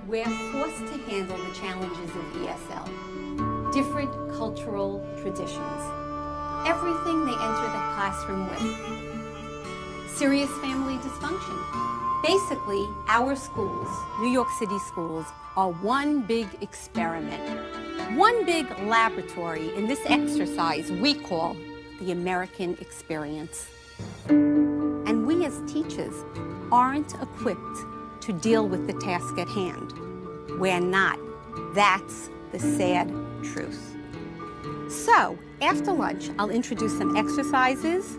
we're forced to handle the challenges of ESL. Different cultural traditions. Everything they enter the classroom with. Serious family dysfunction. Basically, our schools, New York City schools, are one big experiment. One big laboratory in this exercise we call the American experience. And we as teachers aren't equipped to deal with the task at hand. We're not. That's the sad truth. So, after lunch, I'll introduce some exercises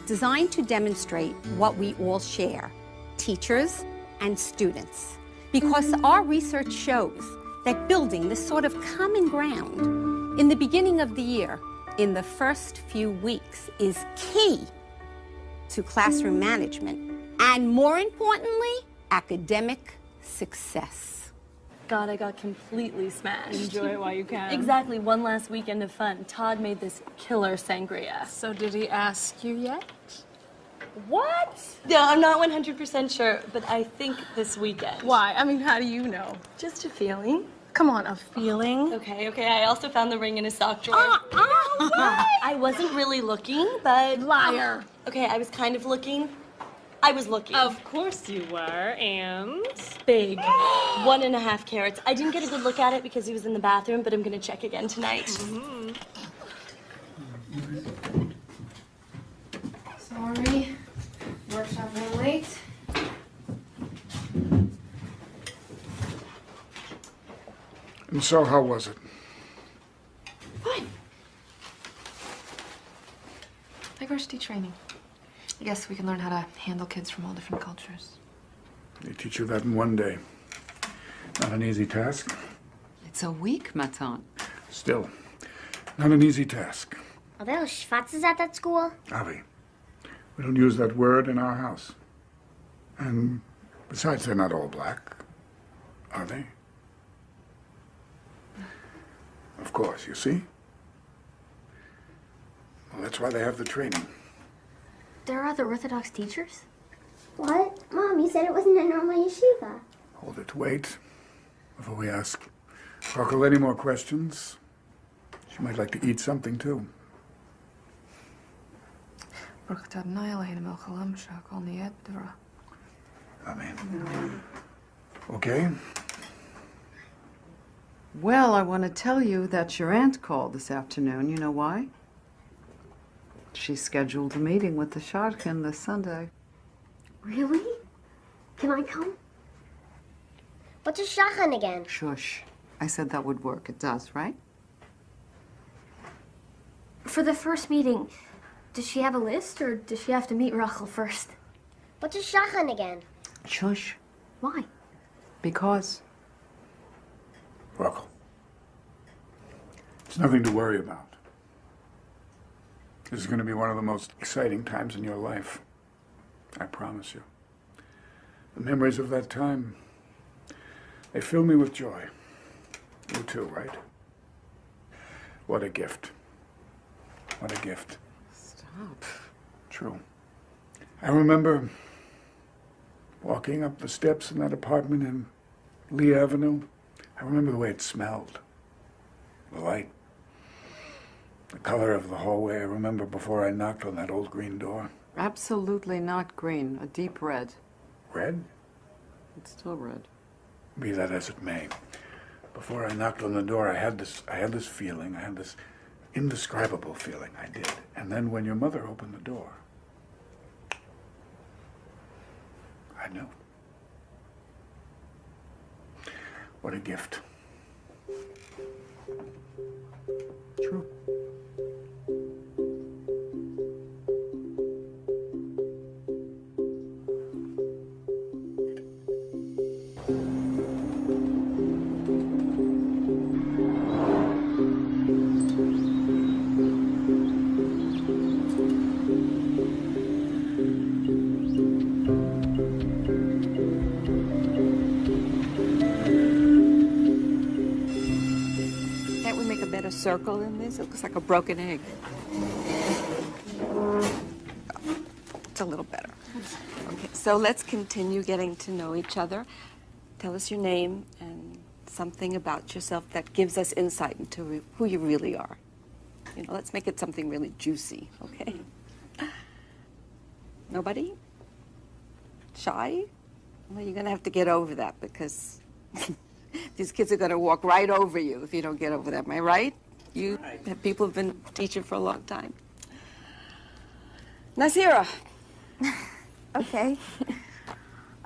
designed to demonstrate what we all share, teachers and students. Because our research shows that building this sort of common ground in the beginning of the year, in the first few weeks, is key to classroom management and, more importantly, academic success. God, I got completely smashed. Enjoy it while you can. Exactly, one last weekend of fun. Todd made this killer sangria. So did he ask you yet? What? No, I'm not 100% sure, but I think this weekend. Why? I mean, how do you know? Just a feeling. Come on, a feeling? Okay, I also found the ring in his sock drawer. I wasn't really looking, but... Liar. Okay, I was kind of looking. I was looking. Of course you were, and? Big. 1.5 carats. I didn't get a good look at it because he was in the bathroom, but I'm gonna check again tonight. Mm-hmm. Sorry. Workshop ran late. And so, how was it? Fine. Diversity training. I guess we can learn how to handle kids from all different cultures. They teach you that in one day. Not an easy task. It's a week, ma tante. Still, not an easy task. Are there schwarzes at that school? Avi, we don't use that word in our house. And besides, they're not all black, are they? Of course, you see? Well, that's why they have the training. There are other Orthodox teachers? What? Mom, you said it wasn't a normal yeshiva. Hold it, wait. Before we ask Rachel any more questions, she might like to eat something too. Amen. Okay? Well, I want to tell you that your aunt called this afternoon. You know why? She scheduled a meeting with the Shadchan this Sunday. Really? Can I come? What's a shachan again? Shush. I said that would work. It does, right? For the first meeting, does she have a list or does she have to meet Rachel first? What's a shachan again? Shush. Why? Because. Rachel, it's nothing to worry about. This is going to be one of the most exciting times in your life. I promise you. The memories of that time, they fill me with joy. You too, right? What a gift. What a gift. Stop. True. I remember walking up the steps in that apartment in Lee Avenue. I remember the way it smelled. The light. The color of the hallway. I remember before I knocked on that old green door. Absolutely not green. A deep red. Red? It's still red. Be that as it may. Before I knocked on the door, I had this feeling. I had this indescribable feeling. I did. And then when your mother opened the door, I knew. What a gift. True. Circle in this. It looks like a broken egg. It's a little better. Okay, so let's continue getting to know each other. tell us your name and something about yourself that gives us insight into who you really are. You know, let's make it something really juicy, okay? Nobody? Shy? Well, you're gonna have to get over that because these kids are gonna walk right over you if you don't get over that, am I right? You have people who've been teaching for a long time. Nasira. Okay.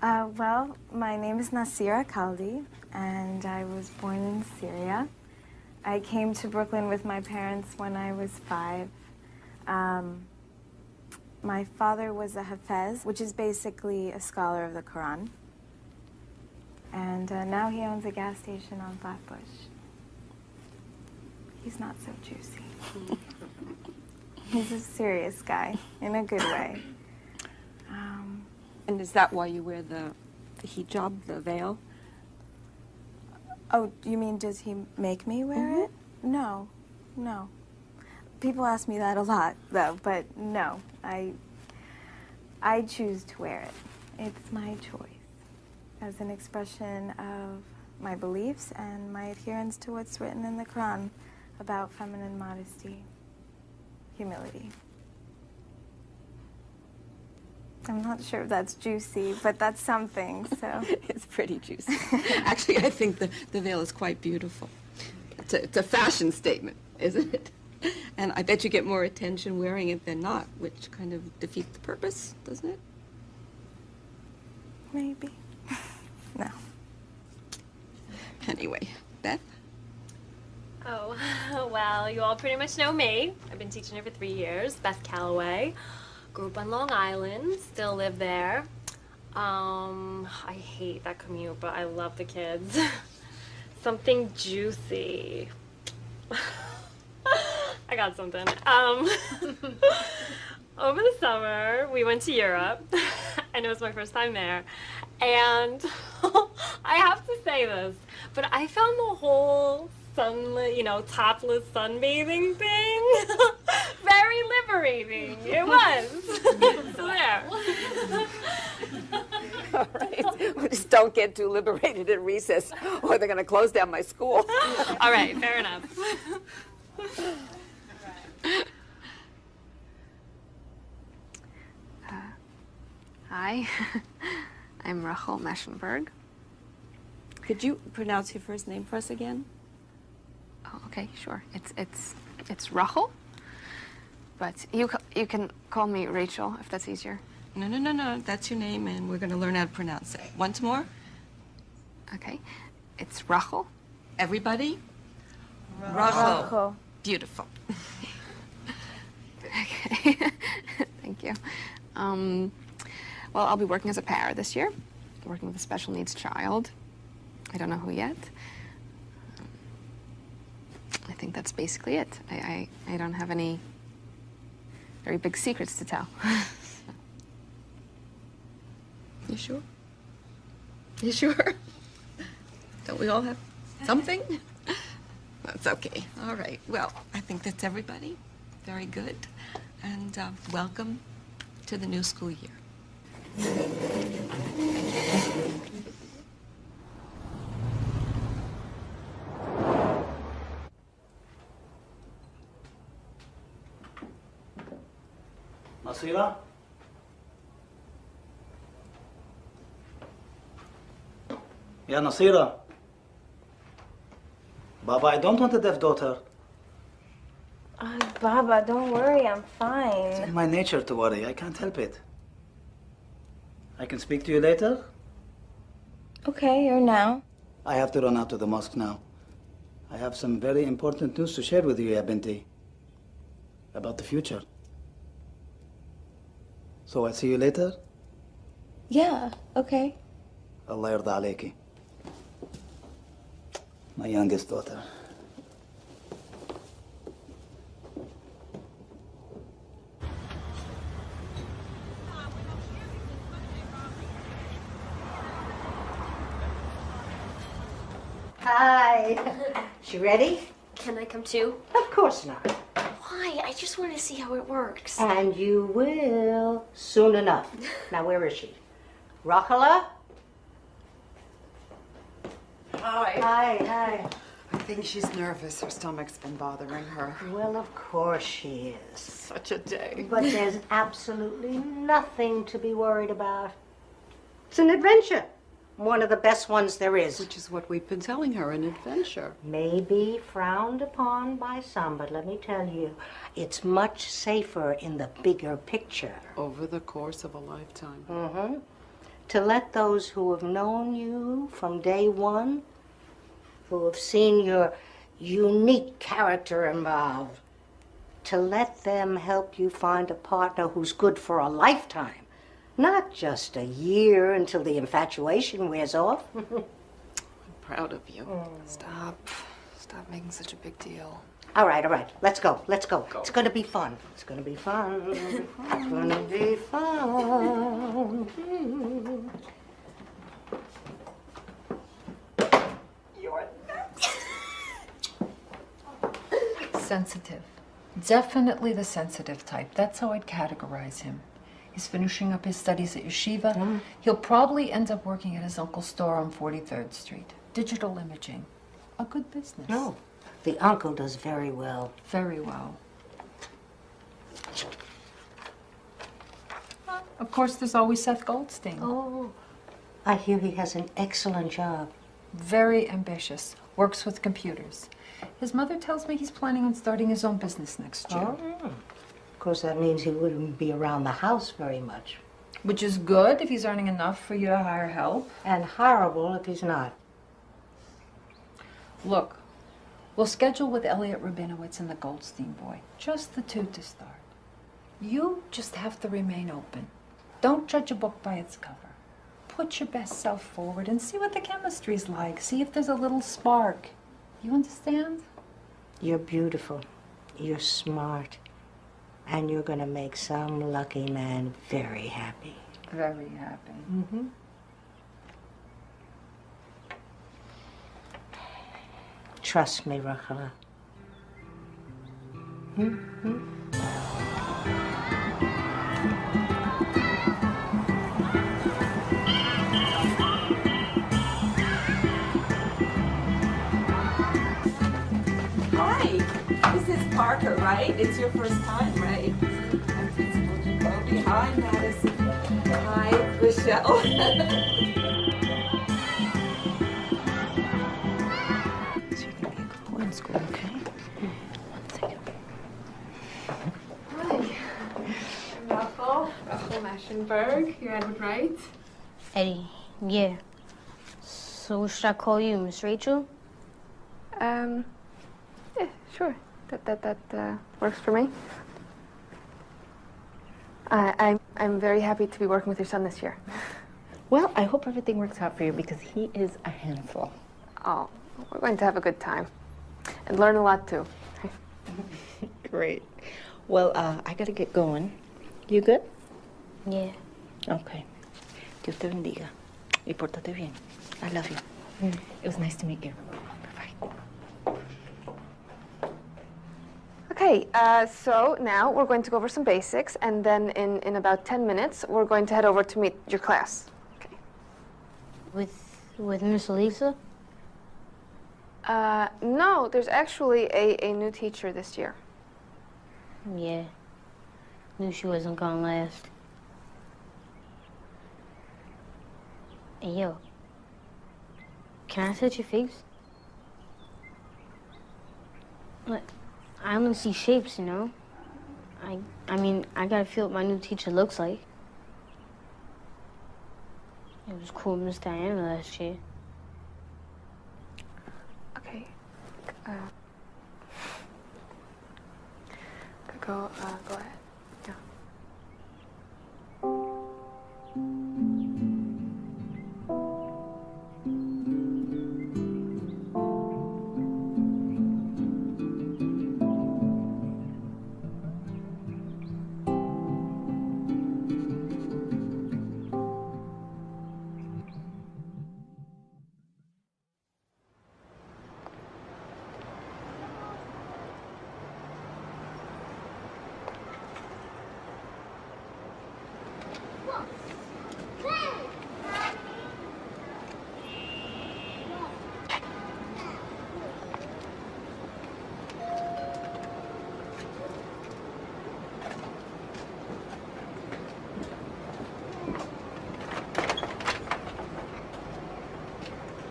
Well, my name is Nasira Kaldi, and I was born in Syria. I came to Brooklyn with my parents when I was 5. My father was a Hafez, which is basically a scholar of the Quran. And now he owns a gas station on Flatbush. He's not so juicy. He's a serious guy, in a good way. And is that why you wear the hijab, the veil? Oh, you mean does he make me wear it? No, no. People ask me that a lot, though, but no. I choose to wear it. It's my choice as an expression of my beliefs and my adherence to what's written in the Quran about feminine modesty, humility. I'm not sure if that's juicy, but that's something, so. It's pretty juicy. Actually, I think the veil is quite beautiful. It's a fashion statement, isn't it? And I bet you get more attention wearing it than not, which kind of defeats the purpose, doesn't it? Maybe. No. Anyway, Beth? Oh, well, you all pretty much know me. I've been teaching here for 3 years. Beth Calloway. Grew up on Long Island, still live there. I hate that commute, but I love the kids. Something juicy. I got something. Over the summer, we went to Europe, and it was my first time there. And I have to say this, but I found the whole sunlit, topless sunbathing thing very liberating. It was. So there. All right. Well, just don't get too liberated at recess, or they're going to close down my school. All right, fair enough. Hi, I'm Rachel Meschenberg. Could you pronounce your first name for us again? Oh, okay, sure. It's Rachel, but you can call me Rachel if that's easier. No. That's your name, and we're going to learn how to pronounce it. Once more. Okay, it's Rachel. Everybody? Rachel. Beautiful. Okay, thank you. Well, I'll be working as a para this year, working with a special needs child. I don't know who yet. I think that's basically it. I don't have any very big secrets to tell. You sure? You sure? Don't we all have something? That's okay. All right. Well, I think that's everybody. Very good. And welcome to the new school year. Nasira? Yeah, Nasira. Baba, I don't want a deaf daughter. Baba, don't worry, I'm It's fine. in my nature to worry. I can't help it. I can speak to you later? Okay, or now? I have to run out to the mosque now. I have some very important news to share with you, ya binti. About the future. So I'll see you later? Yeah, okay. Allah yarda alayki. My youngest daughter. Hi. She ready? Can I come too? Of course not. Why? I just want to see how it works. And you will soon enough. Now, where is she? Rachela? Hi. Hi. I think she's nervous. Her stomach's been bothering her. Well, of course she is. Such a day. But there's absolutely nothing to be worried about. It's an adventure. One of the best ones there is. Which is what we've been telling her, an adventure. Maybe frowned upon by some, but let me tell you, it's much safer in the bigger picture. Over the course of a lifetime. Mm-hmm. To let those who have known you from day one, who have seen your unique character evolve, to let them help you find a partner who's good for a lifetime. Not just a year until the infatuation wears off. I'm proud of you. Stop making such a big deal. All right. Let's go. It's gonna be fun. It's gonna be fun. It's gonna be fun. You're Sensitive. Definitely the sensitive type. That's how I'd categorize him. He's finishing up his studies at yeshiva. He'll probably end up working at his uncle's store on 43rd Street. Digital imaging. A good business. No, the uncle does very well. Very well. Of course, there's always Seth Goldstein. Oh, I hear he has an excellent job. Very ambitious. Works with computers. His mother tells me he's planning on starting his own business next year. Oh. Of course, that means he wouldn't be around the house very much. Which is good if he's earning enough for you to hire help. And horrible if he's not. Look, we'll schedule with Elliot Rabinowitz and the Goldstein boy. Just the two to start. You just have to remain open. Don't judge a book by its cover. Put your best self forward and see what the chemistry's like. See if there's a little spark. You understand? You're beautiful. You're smart. And you're gonna make some lucky man very happy. Very happy. Mm-hmm. Trust me, Rachel. Hi, this is Parker, right? It's your first time, right? I'm Principal Jacoby. Hi, Madison. Hi, Michelle. So you're gonna be a good boy in school, okay? One second. Hi. Rachel Maschenberg. You're Edward Wright. Eddie, yeah. So what should I call you, Miss Rachel? Yeah, sure. That works for me. I'm very happy to be working with your son this year. Well, I hope everything works out for you because he is a handful. Oh, we're going to have a good time. And learn a lot, too. Great. Well, I gotta get going. You good? Yeah. Okay. Dios te bendiga. Y pórtate bien. I love you. It was nice to meet you. Bye-bye. Okay, so now we're going to go over some basics, and then in about 10 minutes, we're going to head over to meet your class. Okay. With Miss Elisa? No, there's actually a new teacher this year. Yeah. Knew she wasn't gonna last. Hey, yo. Can I touch your face? What? I only see shapes, you know? I mean, I gotta feel what my new teacher looks like. It was cool, Miss Diana last year. Okay. Go ahead. Yeah.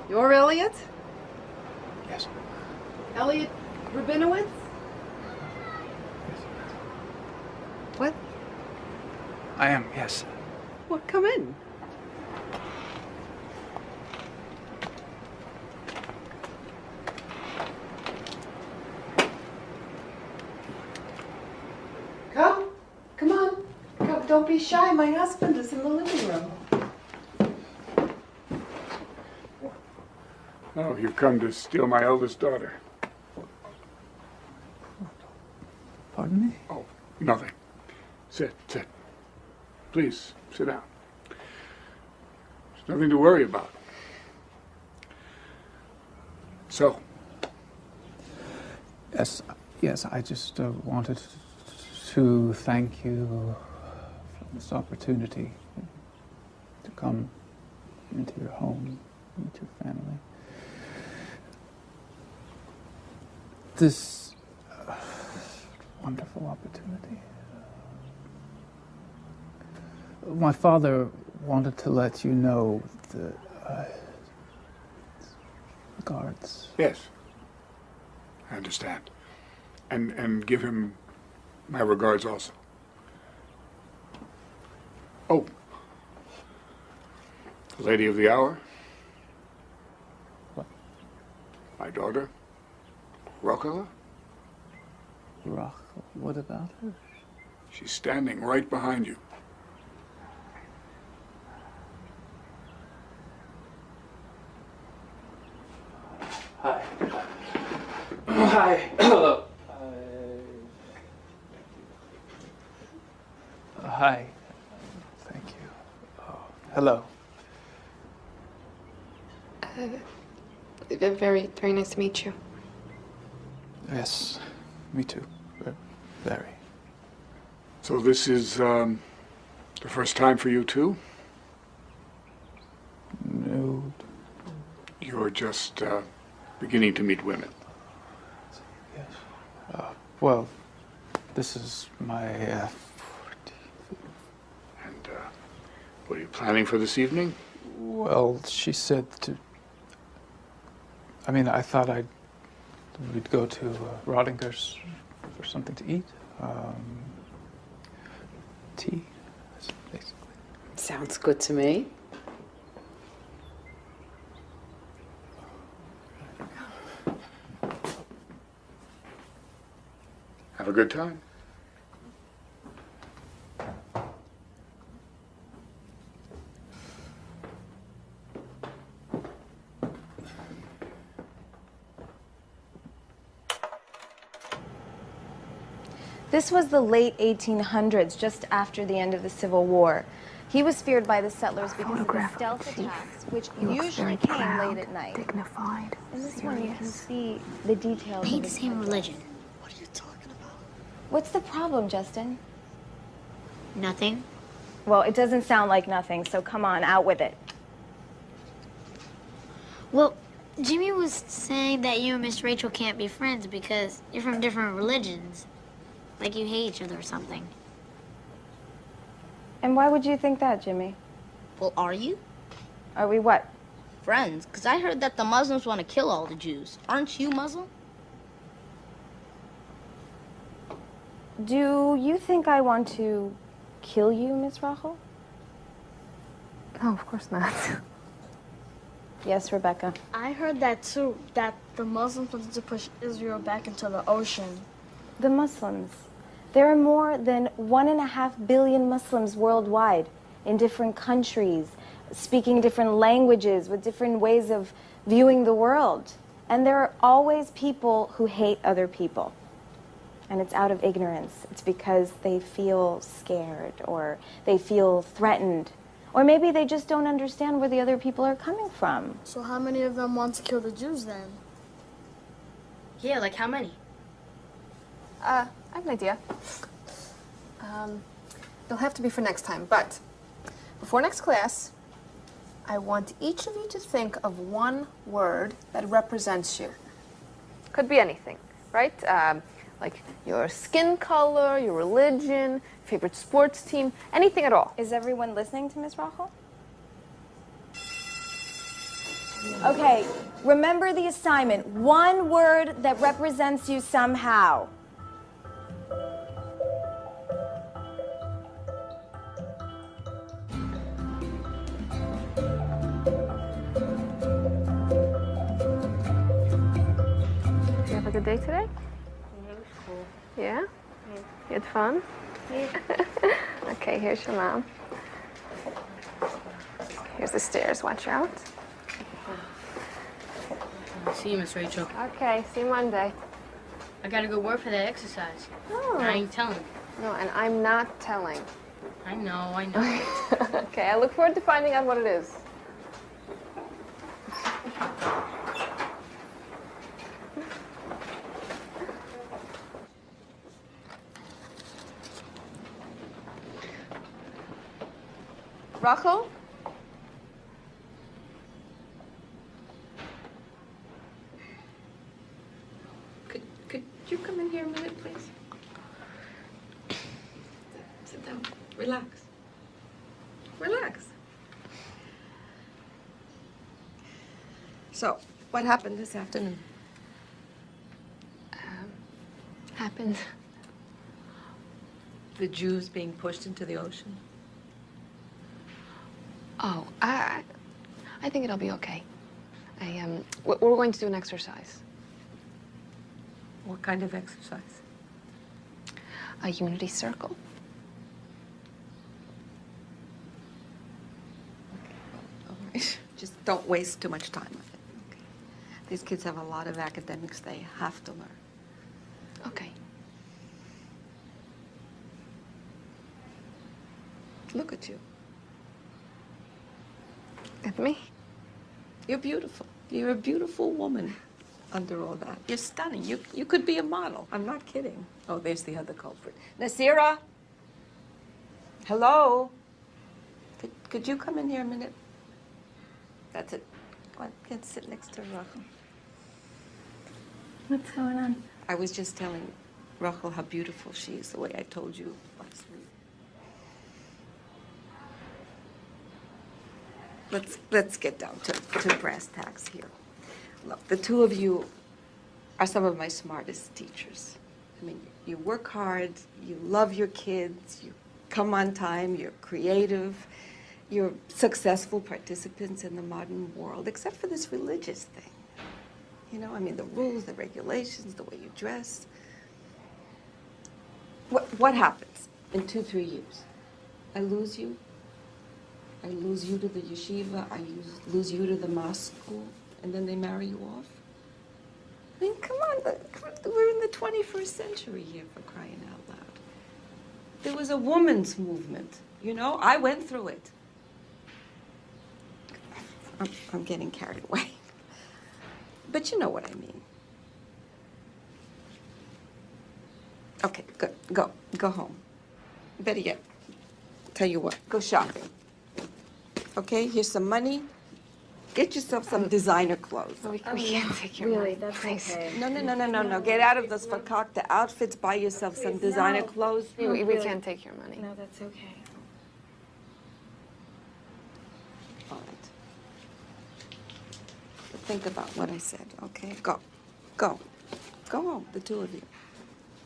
You're Elliot? Yes. Elliot Rabinowitz? What? I am, yes. Well, come in. Come on. Come, don't be shy. My husband is in the living room. Oh, you've come to steal my eldest daughter. Pardon me? Oh, nothing. Sit. Please, sit down. There's nothing to worry about. So? Yes, I just wanted to thank you for this opportunity to come into your home, meet your family. This wonderful opportunity. My father wanted to let you know that regards. Yes. I understand. And give him my regards also. Oh. The lady of the hour? What? My daughter, Roccola? What about her? She's standing right behind you. Hi. Hi. Hello. Hi. Thank you. Oh, hello. Very, very nice to meet you. Yes, me too. Very. So this is the first time for you too? No. You're just beginning to meet women. Yes. Well, this is my And what are you planning for this evening? well, she said to. I mean, I thought we'd go to Rodinger's for something to eat. Tea, basically. Sounds good to me. Have a good time. This was the late 1800s, just after the end of the Civil War. He was feared by the settlers because of his stealth attacks, which usually came late at night. Dignified. In this one, you can see the details. They hate of the his same headdress. religion. What's the problem, Justin? Nothing. Well, it doesn't sound like nothing, so come on, out with it. Well, Jimmy was saying that you and Miss Rachel can't be friends because you're from different religions. Like you hate each other or something. And why would you think that, Jimmy? Well, are you? Are we what? Friends, because I heard that the Muslims want to kill all the Jews. Aren't you Muslim? Do you think I want to kill you, Miss Rachel? No, of course not. Yes, Rebecca. I heard that too, that the Muslims wanted to push Israel back into the ocean. The Muslims. There are more than 1.5 billion Muslims worldwide in different countries, speaking different languages with different ways of viewing the world. And there are always people who hate other people. And it's out of ignorance. It's because they feel scared or they feel threatened. Or maybe they just don't understand where the other people are coming from. So how many of them want to kill the Jews then? Yeah, like how many? I have an idea. It'll have to be for next time, but before next class, I want each of you to think of one word that represents you. Could be anything, right? Like your skin color, your religion, favorite sports team, anything at all. Is everyone listening to Miss Rachel? Okay, remember the assignment. One word that represents you somehow. You have a good day today? Yeah, it was cool. Yeah? Yeah. You had fun? Yeah. Okay, here's your mom. Here's the stairs. Watch out. See you, Miss Rachel. Okay, see you Monday. I gotta go work for that exercise. Oh. I ain't telling. No, and I'm not telling. I know, I know. Okay, I look forward to finding out what it is. Rachel? Could you come in here a minute, please? Sit down. Relax. Relax. So, what happened this afternoon? Happened. The Jews being pushed into the ocean? Oh, I think it'll be okay. We're going to do an exercise. What kind of exercise? A unity circle. All right. Just don't waste too much time on it. Okay. These kids have a lot of academics they have to learn. Okay. Look at you. At me? You're beautiful. You're a beautiful woman under all that. You're stunning. You could be a model. I'm not kidding. Oh, there's the other culprit. Nasira? Hello? Could you come in here a minute? That's it. Go on, get sit next to Rachel. What's going on? I was just telling Rachel how beautiful she is, the way I told you last week. Let's get down to brass tacks here. Look, the two of you are some of my smartest teachers. I mean, you work hard, you love your kids, you come on time, you're creative, you're successful participants in the modern world, except for this religious thing. You know, I mean, the rules, the regulations, the way you dress. What happens in 2-3 years? I lose you. I lose you to the yeshiva. I lose you to the mosque school. And then they marry you off? I mean, come on. We're in the 21st century here, for crying out loud. There was a women's movement, you know? I went through it. I'm getting carried away. But you know what I mean. Okay, good. Go home. Better yet, tell you what, go shopping. Okay, here's some money. Get yourself some designer clothes. We can't take your money. That's okay. No. Get out of those fakakta outfits. Buy yourself some designer clothes. We can't take your money. No, that's okay. All right. Think about what I said, okay? Go home, the two of you.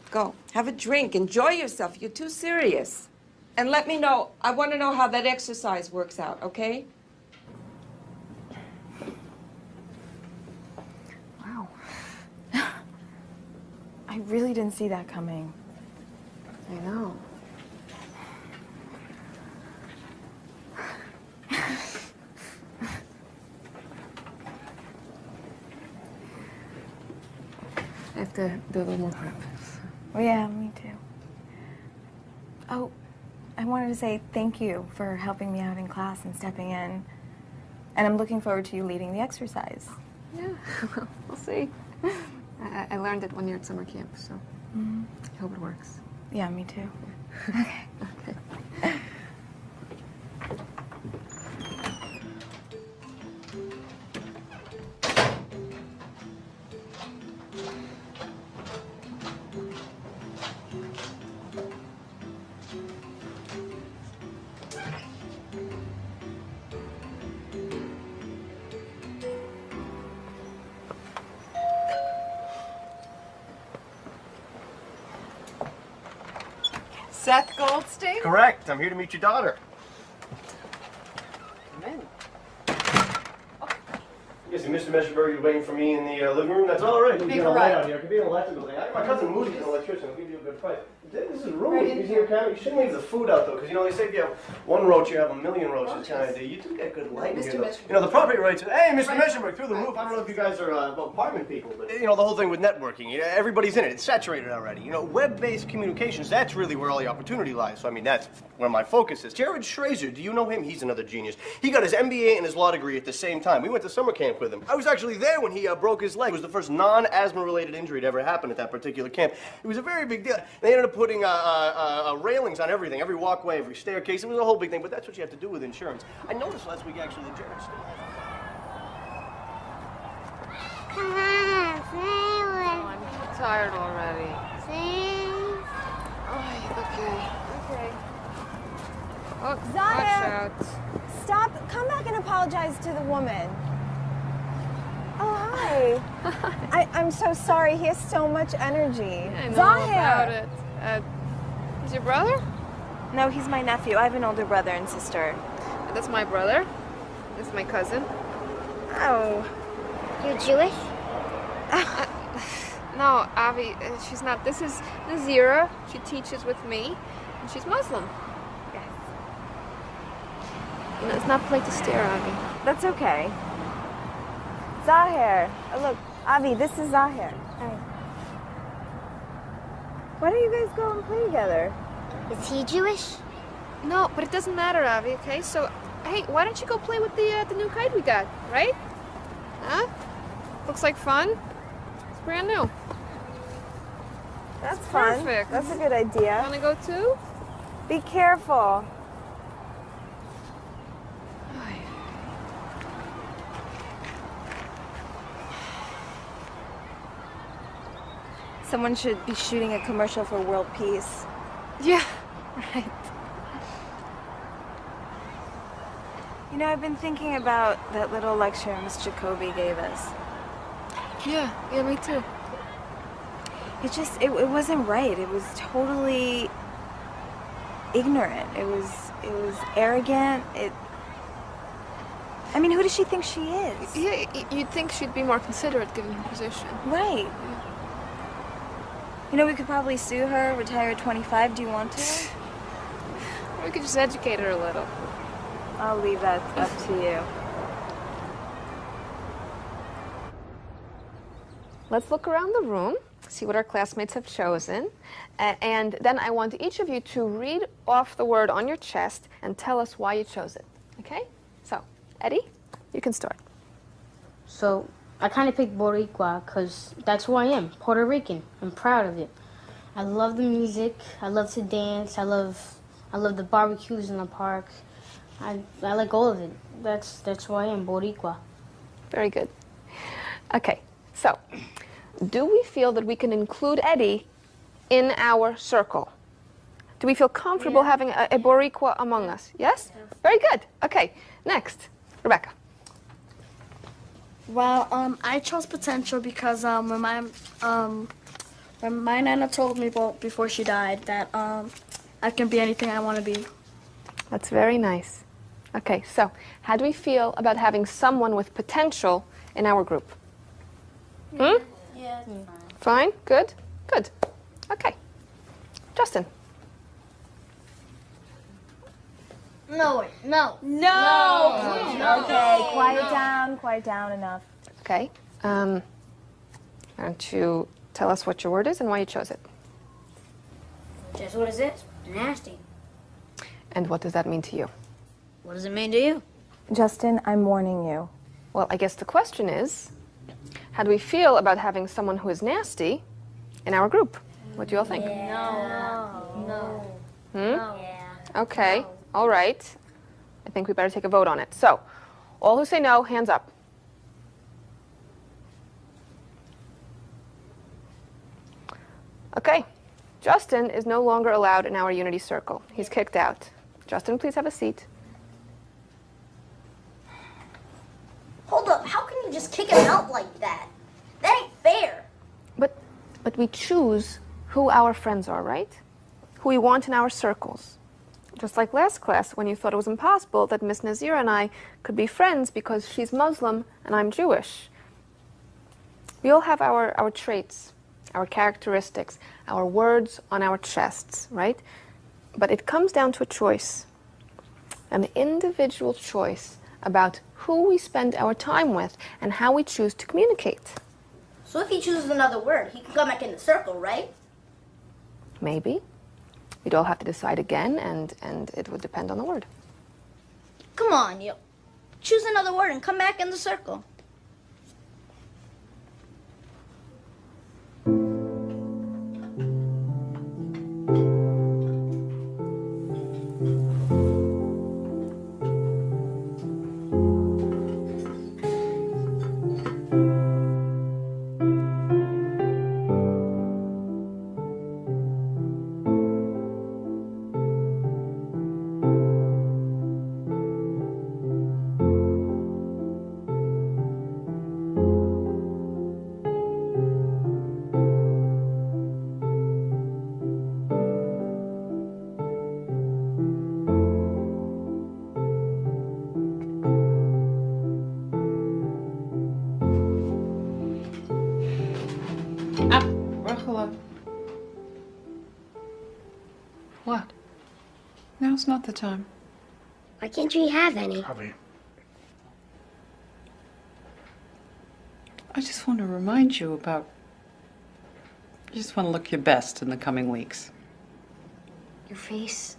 Go. Have a drink. Enjoy yourself. You're too serious. And let me know. I want to know how that exercise works out, okay? Wow. I really didn't see that coming. I know. I have to do a little more prep. Oh, yeah, me too. Oh, I wanted to say thank you for helping me out in class and stepping in. And I'm looking forward to you leading the exercise. Yeah, well, we'll see. I learned it 1 year at summer camp, so I hope it works. Yeah, me too. Okay. Okay. Seth Goldstein? Correct. I'm here to meet your daughter. Come in. Yes, Mr. Meschenberg is waiting for me in the living room. That's all right. Make Get a a light right. out here. It could be an electrical thing. My cousin Moody's an electrician. I'll give you a good price. This is ruined. You see your camera? You shouldn't leave the food out, though, because, you know, they say if you have one roach, you have a million roaches kind of deal. You do get good light in here, though. You know, the property rights, hey, Mr. Meschenberg, through the roof. I don't know if you guys are apartment people, but, you know, the whole thing with networking, you know, everybody's in it. It's saturated already. You know, web-based communications, that's really where all the opportunity lies. So, I mean, that's where my focus is. Jared Schrazer, do you know him? He's another genius. He got his MBA and his law degree at the same time. We went to summer camp with him. I was actually there when he broke his leg. It was the first non-asthma-related injury to ever happen at that particular camp. It was a very big deal. They ended up putting railings on everything, every walkway, every staircase. It was a whole big thing, but that's what you have to do with insurance. I noticed last week, actually, that Jared still has... I'm tired already. Okay. Oh, watch Zahir! out. Stop. Come back and apologize to the woman. Oh, hi. I'm so sorry. He has so much energy. I know Zahir! about it. Is your brother? No, he's my nephew. I have an older brother and sister. That's my brother. This is my cousin. Oh. You're Jewish? No, Avi, she's not. This is Nazira. She teaches with me, and she's Muslim. Yes. You know, it's not polite to stare, Avi. That's okay. Zahir. Look, Avi, this is Zahir. Hi. Why don't you guys go and play together? Is he Jewish? No, but it doesn't matter, Avi, okay? So, hey, why don't you go play with the new kite we got, right? Huh? Looks like fun. It's brand new. That's fun. Perfect. That's a good idea. Wanna go too? Be careful. Someone should be shooting a commercial for world peace. Yeah, right. You know, I've been thinking about that little lecture Miss Jacoby gave us. Yeah, me too. It wasn't right. It was totally ignorant. It was arrogant. I mean, who does she think she is? Yeah, you'd think she'd be more considerate given her position. Right. You know, we could probably sue her, retire at 25. Do you want to? We could just educate her a little. I'll leave that up to you. Let's look around the room, see what our classmates have chosen, and then I want each of you to read off the word on your chest and tell us why you chose it. Okay? So, Eddie, you can start. So, I kind of picked Boricua because that's who I am, Puerto Rican. I'm proud of it. I love the music. I love to dance. I love the barbecues in the park. I like all of it. That's who I am, Boricua. Very good. Okay, so do we feel that we can include Eddie in our circle? Do we feel comfortable having a Boricua among us? Yes? Very good. Okay, next, Rebecca. Well, I chose potential because when my nana told me before she died that I can be anything I want to be. That's very nice. Okay, so how do we feel about having someone with potential in our group? Yeah, Fine? Good? Good. Okay. Justin. No. Okay, quiet down enough. Okay. Why don't you tell us what your word is and why you chose it? Just what is it? Nasty. And what does that mean to you? What does it mean to you? Justin, I'm warning you. Well, I guess the question is, how do we feel about having someone who is nasty in our group? What do you all think? No. Yeah. Okay. All right. I think we better take a vote on it. So, all who say no, hands up. Okay. Justin is no longer allowed in our unity circle. He's kicked out. Justin, please have a seat. Hold up. How can you just kick him out like that? That ain't fair. But we choose who our friends are, right? who we want in our circles. Just like last class, when you thought it was impossible that Miss Nazira and I could be friends because she's Muslim and I'm Jewish. We all have our traits, our characteristics, our words on our chests, right? But it comes down to a choice, an individual choice about who we spend our time with and how we choose to communicate. So if he chooses another word, he can come back in the circle, right? Maybe. We'd all have to decide again, and it would depend on the word. Come on, you. Choose another word and come back in the circle. What? Now's not the time. Why can't we have any? Javi. I just want to remind you about... You just want to look your best in the coming weeks. Your face,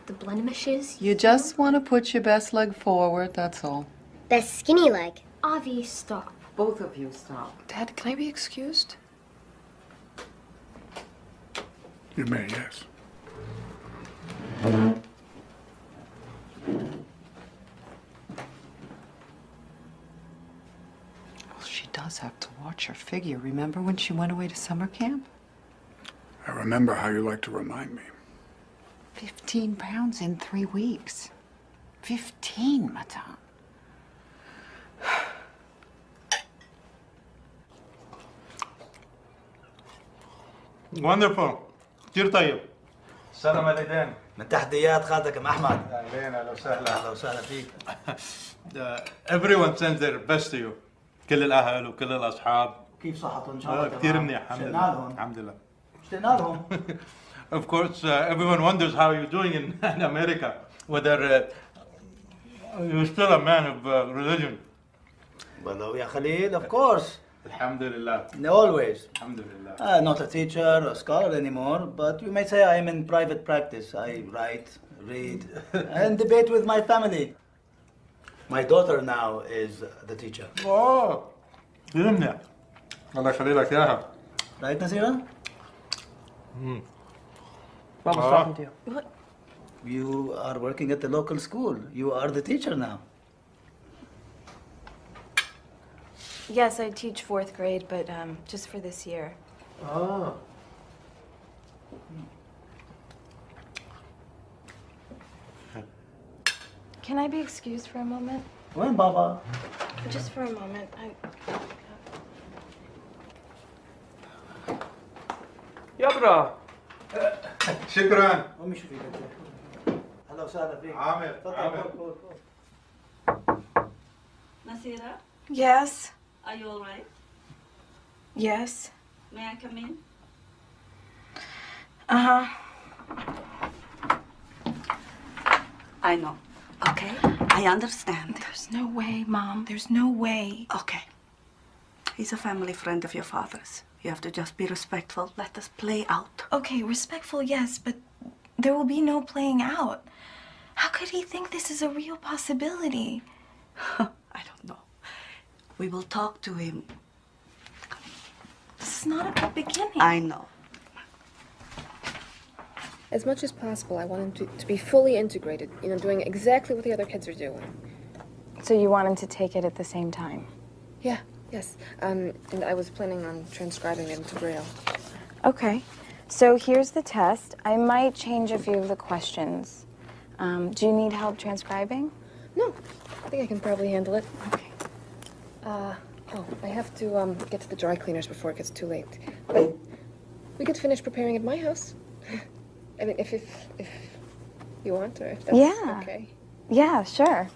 the blemishes. You just want to put your best leg forward, that's all. That skinny leg. Avi, stop. Both of you stop. Dad, can I be excused? You may, yes. Well, she does have to watch her figure. Remember when she went away to summer camp? I remember how you like to remind me. 15 pounds in 3 weeks. 15, Matan. Wonderful. كتير طيب. سلام عليكم. من تحديات خالتك ام احمد. اهلين اهلا وسهلا. اهلا وسهلا فيك. Everyone sends their best to you. كل الاهل وكل الاصحاب. كيف صحتهم ان شاء الله؟ كتير منيح الحمد اشتقنا لله. لهم. الحمد لله. اشتقنا لهم. Of course, everyone wonders how you're doing in America. Whether you're still a man of religion. Well, يا خليل, of course. Alhamdulillah. Always. Alhamdulillah. Not a teacher or scholar anymore, but you may say I am in private practice. I write, read, and debate with my family. My daughter now is the teacher. Oh, كتير منيح. الله يخلي لك اياها. Right, Nazira? Mama's talking to you. What? You are working at the local school. You are the teacher now. Yes, I teach 4th grade, but just for this year. Ah. Can I be excused for a moment? When, Baba? Just for a moment. يقرأ. شكرا. أمي شوفي هلا وسهلا فيك. عامر. تفضل. Nasira, Yes. are you all right? Yes. May I come in? Uh-huh. I know. Okay? I understand. There's no way, Mom. There's no way. Okay. He's a family friend of your father's. You have to just be respectful. Let us play out. Okay, respectful, yes, but there will be no playing out. How could he think this is a real possibility? I don't know. We will talk to him. This is not a good beginning. I know. As much as possible, I want him to be fully integrated, doing exactly what the other kids are doing. So you want him to take it at the same time? Yeah, yes. And I was planning on transcribing it into Braille. Okay. So here's the test. I might change a few of the questions. Do you need help transcribing? No, I think I can probably handle it. Okay. I have to get to the dry cleaners before it gets too late. But we could finish preparing at my house. I mean, if you want, or if that's okay. Yeah, sure.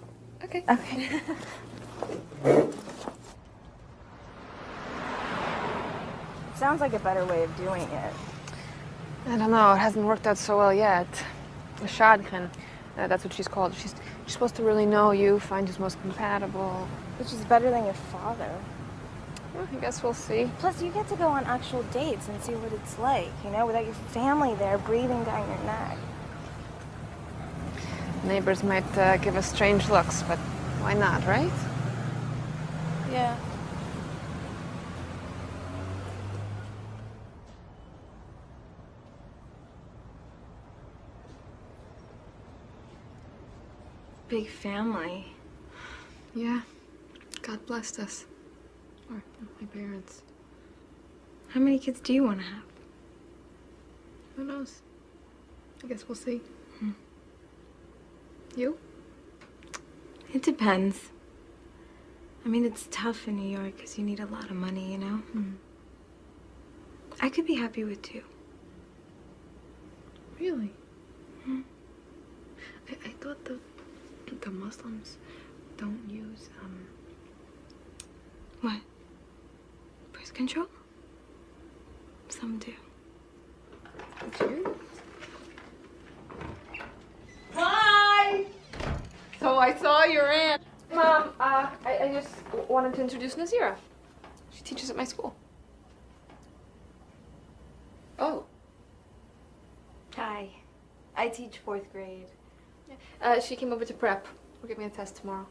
Okay. Okay. Sounds like a better way of doing it. I don't know. It hasn't worked out so well yet. The shadchan, that's what she's called. She's supposed to really know you, find who's most compatible. Which is better than your father. Well, I guess we'll see. Plus, you get to go on actual dates and see what it's like, you know, without your family there breathing down your neck. Neighbors might give us strange looks, but why not, right? Yeah. Big family. Yeah. God blessed us. Or my parents. How many kids do you want to have? Who knows? I guess we'll see. You? It depends. I mean, it's tough in New York because you need a lot of money, you know? I could be happy with 2. Really? I thought the Muslims don't use, What? Birth control? Some do. Do? Hi! So I saw your aunt. Mom, I just wanted to introduce Nazira. She teaches at my school. Oh. Hi. I teach 4th grade. She came over to prep. We're giving a test tomorrow.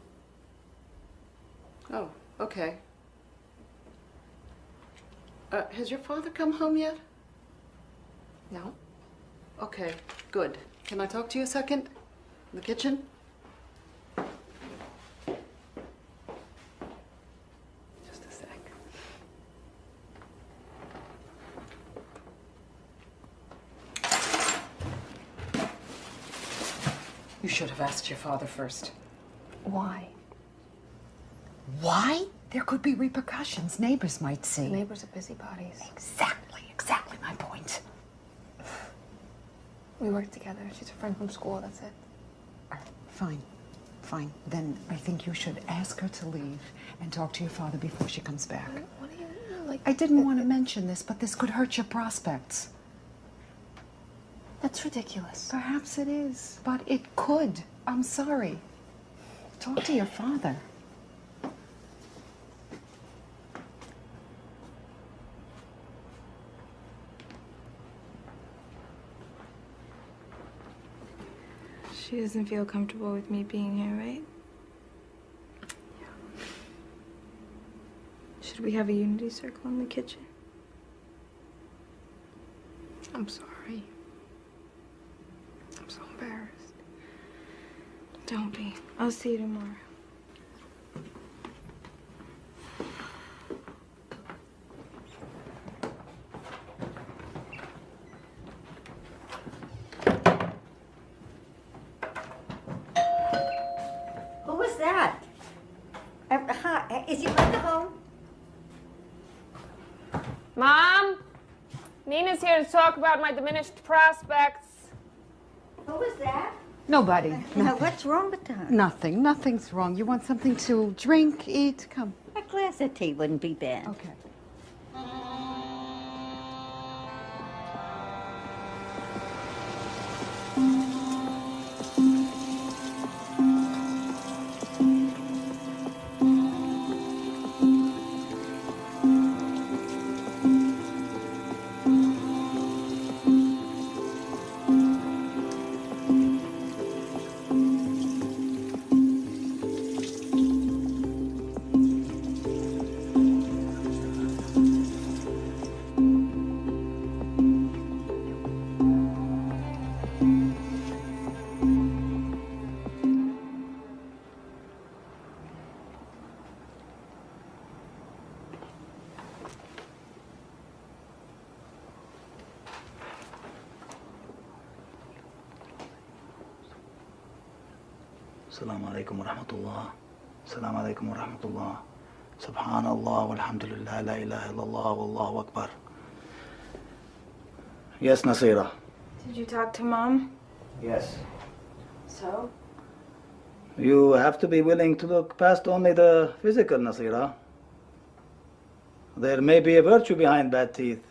Oh, okay. Has your father come home yet? No. Okay, good. Can I talk to you a second? In the kitchen? Just a sec. You should have asked your father first. Why? Why? There could be repercussions. Neighbors might see. Neighbors are busybodies. Exactly my point. We work together. She's a friend from school, that's it. Fine. Then I think you should ask her to leave and talk to your father before she comes back. What do you mean? Like, I didn't want to mention this, but this could hurt your prospects. that's ridiculous. Perhaps it is, but it could. I'm sorry. Talk to your father. She doesn't feel comfortable with me being here, right? Yeah. Should we have a unity circle in the kitchen? I'm sorry. I'm so embarrassed. Don't be. I'll see you tomorrow. Who was that? Is your mother home? Mom! Nina's here to talk about my diminished prospects. Who was that? Nobody. Now, what's wrong with her? Nothing. Nothing's wrong. You want something to drink, eat? Come. A glass of tea wouldn't be bad. Okay. السلام عليكم ورحمة الله. السلام عليكم ورحمة الله. سبحان الله والحمد لله لا إله إلا الله والله أكبر. Yes, Nasira. Did you talk to Mom? Yes. So? You have to be willing to look past only the physical, Nasira. There may be a virtue behind bad teeth.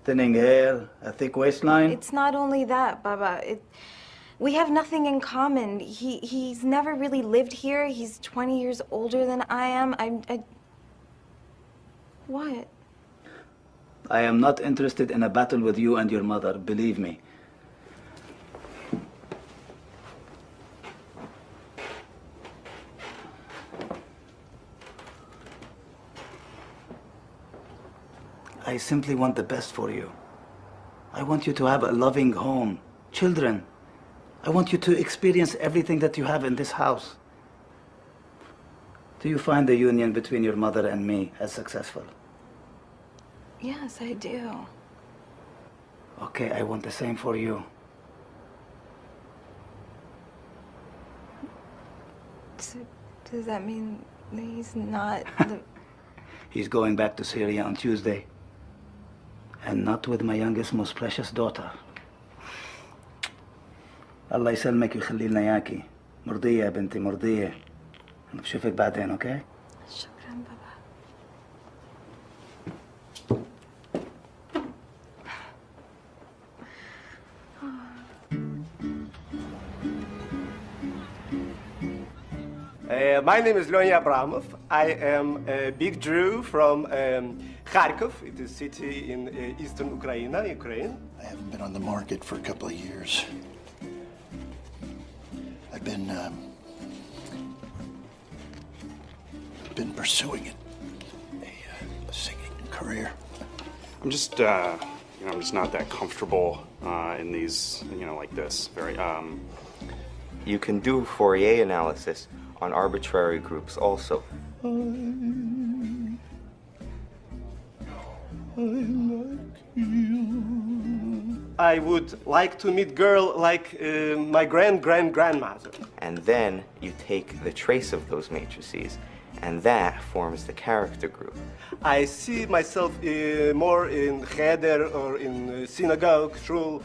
Thinning hair, a thick waistline. It's not only that, Baba. We have nothing in common. He's never really lived here. He's 20 years older than I am. What? I am not interested in a battle with you and your mother, believe me. I simply want the best for you. I want you to have a loving home, children. I want you to experience everything that you have in this house. Do you find the union between your mother and me as successful? Yes, I do. Okay, I want the same for you. So, does that mean that he's not the... He's going back to Syria on Tuesday. And not with my youngest, most precious daughter. الله يسلمك ويخلي لنا اياكي. مرضية يا بنتي مرضية. أنا بشوفك بعدين، okay? شكرا بابا. My name is Lyonya Abramov. I am a big Jew from Kharkov. It is a city in eastern Ukraine. I haven't been on the market for a couple of years. I've been pursuing it, a singing career. I'm just, I'm just not that comfortable in these, like this. You can do Fourier analysis on arbitrary groups also. I would like to meet girl like my grandmother. And then you take the trace of those matrices, and that forms the character group. I see myself more in cheder or in synagogue, shul,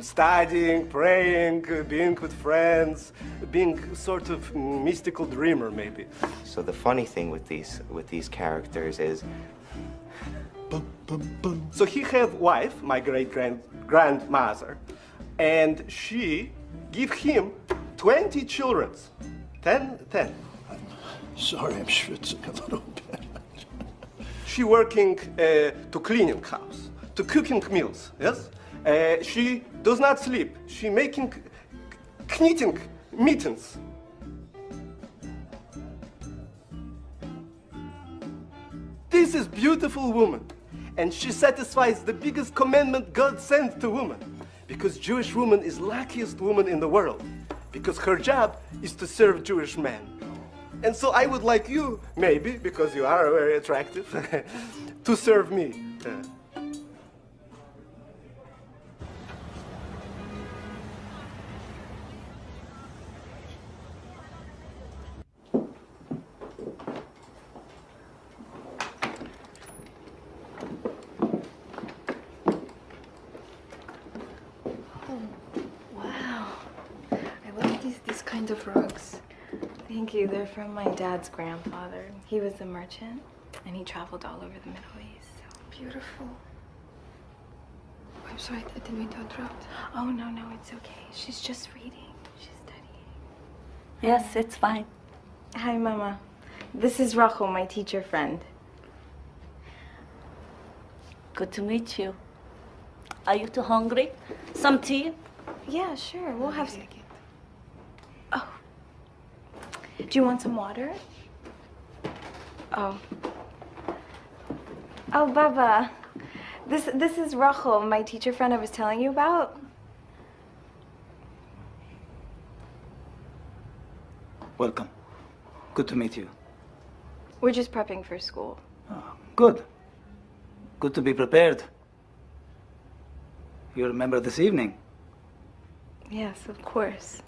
studying, praying, being with friends, being sort of mystical dreamer maybe. So the funny thing with these characters is, so he have wife, my grandmother, and she give him 20 children. 10. Sorry, I'm schwitzing a little bit. She working to cleaning house, to cooking meals, yes? She does not sleep. She making, knitting mittens. This is beautiful woman. And she satisfies the biggest commandment God sent to woman. Because Jewish woman is luckiest woman in the world. Because her job is to serve Jewish men. And so I would like you, maybe, because you are very attractive, to serve me. Wow. I love these kind of rugs. Thank you. They're from my dad's grandfather. He was a merchant, and he traveled all over the Middle East. So beautiful. I'm sorry, I didn't mean to interrupt. Oh, no, it's okay. She's just reading. She's studying. Yes, it's fine. Hi, Mama. This is Rachel, my teacher friend. Good to meet you. Are you too hungry? Some tea? Yeah, sure. We'll have some. Oh. Do you want some water? Oh. Oh, Baba. This is Rachel, my teacher friend I was telling you about. Welcome. Good to meet you. We're just prepping for school. Good. Good to be prepared. You remember this evening? Yes, of course.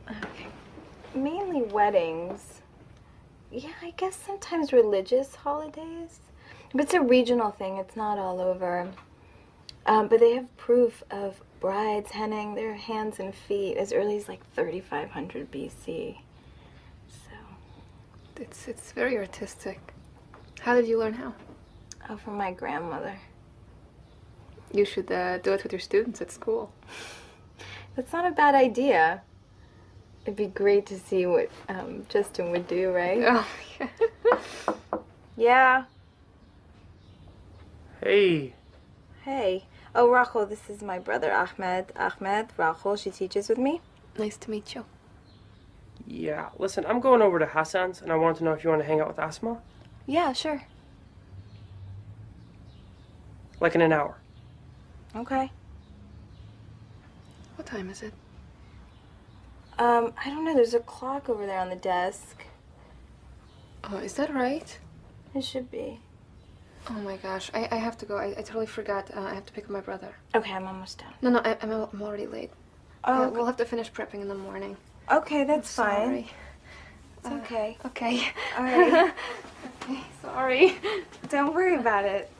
Okay. Mainly weddings. Yeah, I guess sometimes religious holidays. But it's a regional thing. It's not all over. But they have proof of brides henning their hands and feet as early as like 3500 BC. It's very artistic. How did you learn how? Oh, from my grandmother. You should do it with your students at school. That's not a bad idea. It'd be great to see what Justin would do, right? Oh, yeah. Yeah. Hey. Hey. Oh, Rachel, this is my brother, Ahmed. Ahmed, Rachel, she teaches with me. Nice to meet you. Yeah, listen, I'm going over to Hassan's, and I wanted to know if you want to hang out with Asma. Yeah, sure. Like in an hour. Okay. What time is it? I don't know. There's a clock over there on the desk. Oh, is that right? It should be. Oh my gosh, I have to go. I totally forgot. I have to pick up my brother. Okay, I'm almost done. No, I'm already late. Oh, We'll have to finish prepping in the morning. Okay, that's I'm fine. sorry. It's okay. Okay. All right. Okay, sorry. Don't worry about it.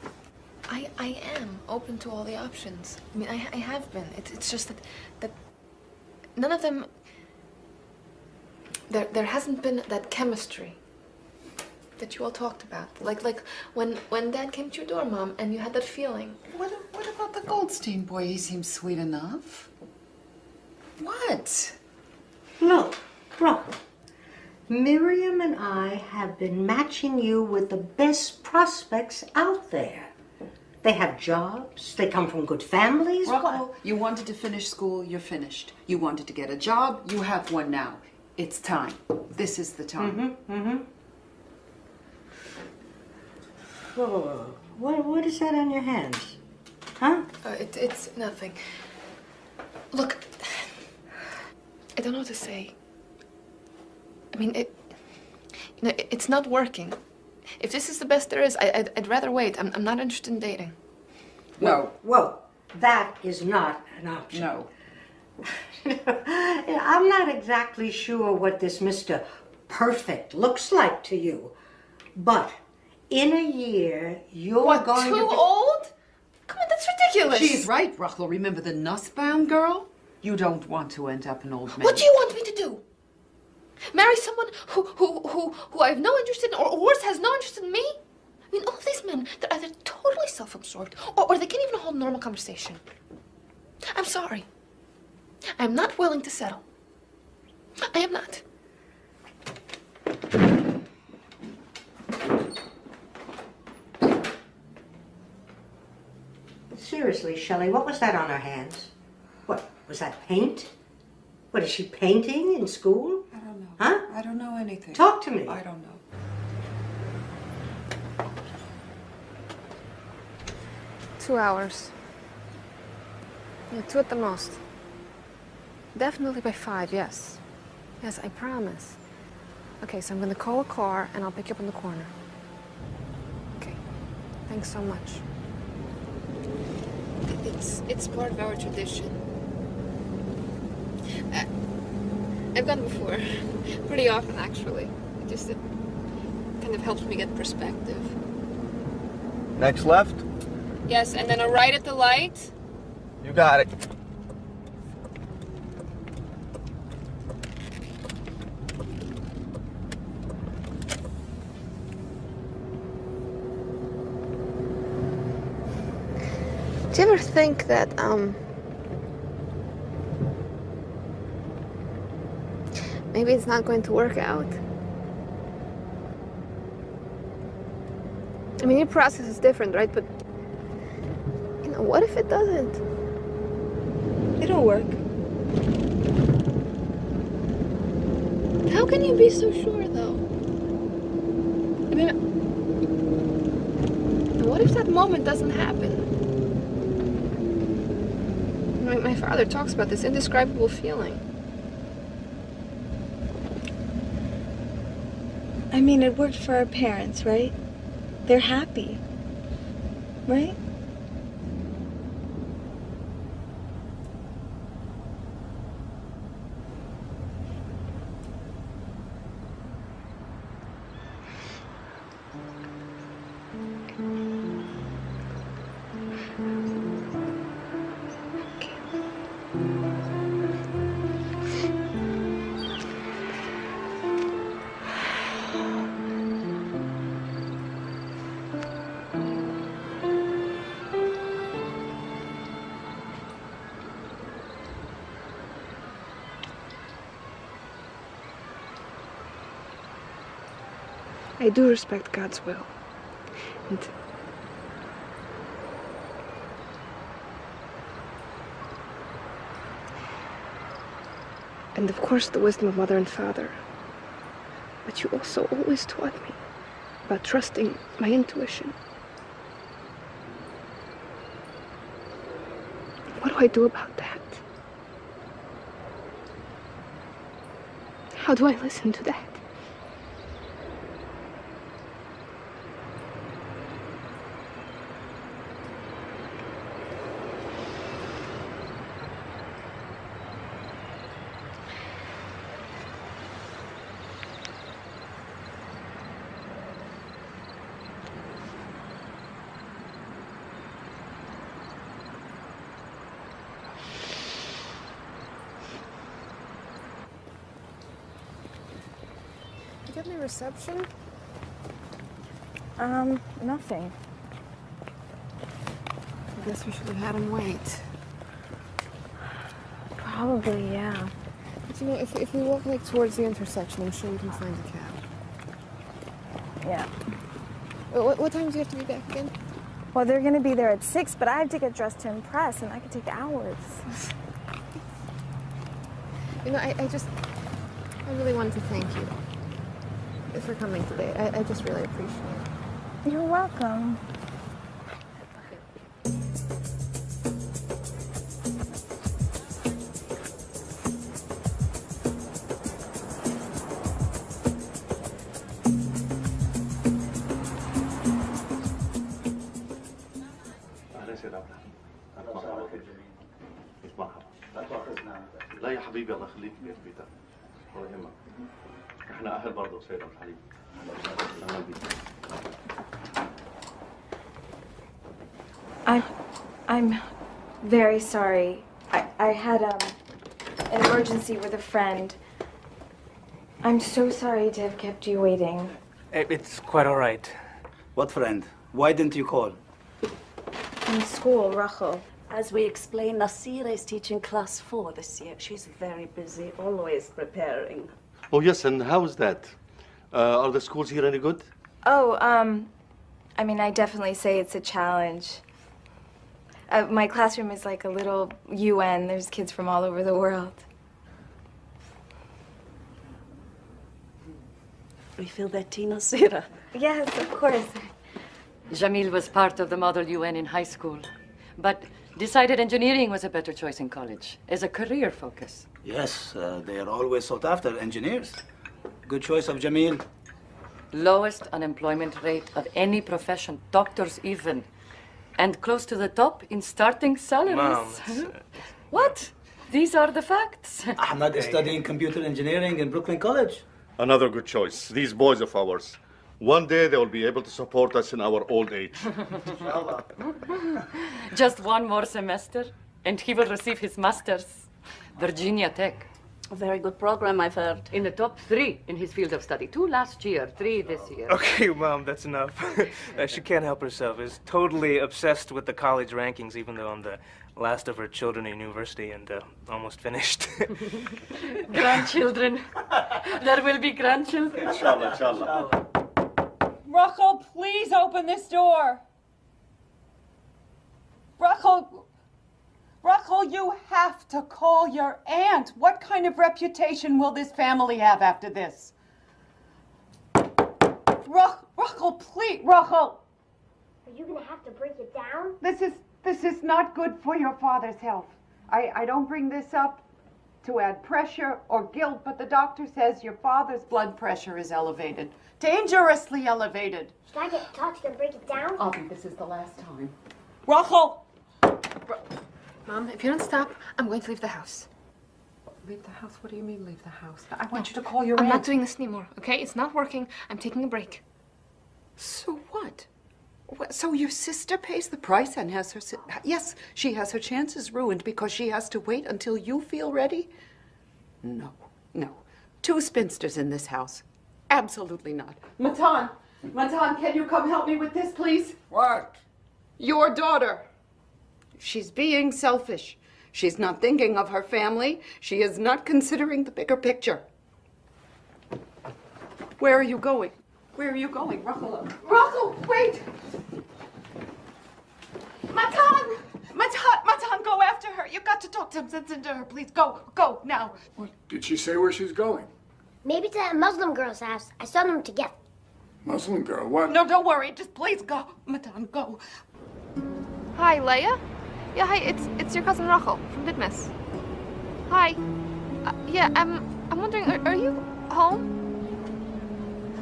I am open to all the options. I mean, I have been. It's just that none of them. There hasn't been that chemistry that you all talked about. Like when Dad came to your door, Mom, and you had that feeling. What about the Goldstein boy? He seems sweet enough. What? Look, Miriam and I have been matching you with the best prospects out there. They have jobs, they come from good families. Rocco, you wanted to finish school, you're finished. You wanted to get a job, you have one now. It's time. This is the time. Oh, what is that on your hands? Huh? It's nothing. Look, I don't know what to say. I mean, it's not working. If this is the best there is, I'd rather wait. I'm not interested in dating. No. Well, that is not an option. No. I'm not exactly sure what this Mr. Perfect looks like to you, but in a year, you're going to be... Too old? Come on, that's ridiculous. She's right, Rachel. Remember the Nussbaum girl? You don't want to end up an old man. What do you want me to do? Marry someone who I have no interest in, or worse, has no interest in me? I mean, all of these men, they're either totally self-absorbed, or they can't even hold a normal conversation. I'm sorry. I'm not willing to settle. I am not. Seriously, Shelley, what was that on her hands? What, was that paint? What, is she painting in school? I don't know. Huh? I don't know anything. Talk to me. I don't know. 2 hours. Yeah, 2 at the most. Definitely by 5, yes. Yes, I promise. Okay, so I'm gonna call a car and I'll pick you up in the corner. Okay, thanks so much. It's part of our tradition. I've gone before, pretty often actually. It kind of helps me get perspective. Next left. Yes, and then a right at the light. You got it. Do you ever think that, maybe it's not going to work out? I mean, your process is different, right? But, you know, what if it doesn't? It'll work. How can you be so sure, though? I mean, what if that moment doesn't happen? My father talks about this indescribable feeling. I mean, it worked for our parents, right? They're happy, right? I do respect God's will. And of course the wisdom of mother and father. But you also always taught me about trusting my intuition. What do I do about that? How do I listen to that? You got my reception? Nothing. I guess we should have had him wait. Probably, yeah. But you know, if we walk like towards the intersection, I'm sure we can find a cab. Yeah. What time do you have to be back again? Well, they're gonna be there at 6, but I have to get dressed to impress, and that could take hours. You know, I really wanted to thank you for coming today. I just really appreciate it. You're welcome. لا يا حبيبي الله يخليك بيت بيتك ولا يهمك احنا اهل برضه سيدنا الحبيب اهلا بيك I'm very sorry. I had an emergency with a friend. I'm so sorry to have kept you waiting. It's quite all right. What friend? Why didn't you call? In school, Rachel. As we explained, Nasira is teaching class 4 this year. She's very busy, always preparing. Oh yes, and how is that? Are the schools here any good? Oh, I mean, I definitely say it's a challenge. My classroom is like a little UN. There's kids from all over the world. We feel that tea, Nasira? Yes, of course. Jamil was part of the Model UN in high school, but decided engineering was a better choice in college as a career focus. Yes, they are always sought after, engineers. Good choice of Jamil. Lowest unemployment rate of any profession, doctors even. And close to the top in starting salaries. Mom, What? These are the facts. Ahmad is studying computer engineering in Brooklyn College. Another good choice. These boys of ours. One day they will be able to support us in our old age. Just one more semester, and he will receive his master's. Virginia Tech. A very good program, I've heard. In the top 3 in his field of study. 2 last year, 3 this year. okay, Mom, that's enough. She can't help herself. Is totally obsessed with the college rankings, even though I'm the last of her children in university and almost finished. Grandchildren. There will be grandchildren. Inshallah, inshallah. Rachel, please open this door. Rachel, you have to call your aunt. What kind of reputation will this family have after this? Rachel, please, Rachel. Are you gonna have to break it down? This is not good for your father's health. I don't bring this up to add pressure or guilt, but the doctor says your father's blood pressure is elevated. Dangerously elevated. Should I get touched and break it down? Avi, this is the last time. Rachel! Mom, if you don't stop, I'm going to leave the house. Leave the house? What do you mean leave the house? I want you to call your I'm aunt. not doing this anymore, okay? It's not working. I'm taking a break. So what? So your sister pays the price and has her... Yes, she has her chances ruined because she has to wait until you feel ready? No, no. 2 spinsters in this house. Absolutely not. Matan, can you come help me with this, please? What? Your daughter. She's being selfish. She's not thinking of her family. She is not considering the bigger picture. Where are you going? Where are you going, Rachel? Rachel, wait! Matan! Matan, go after her. You've got to talk some sense into her, please. Go, now. Did she say where she's going? Maybe to that Muslim girl's house. I saw them together. Muslim girl, what? No, don't worry. Just please go. Matan, go. Hi, Leia. Yeah, hi. It's your cousin Rachel from Didmas. Hi. I'm wondering, are you home?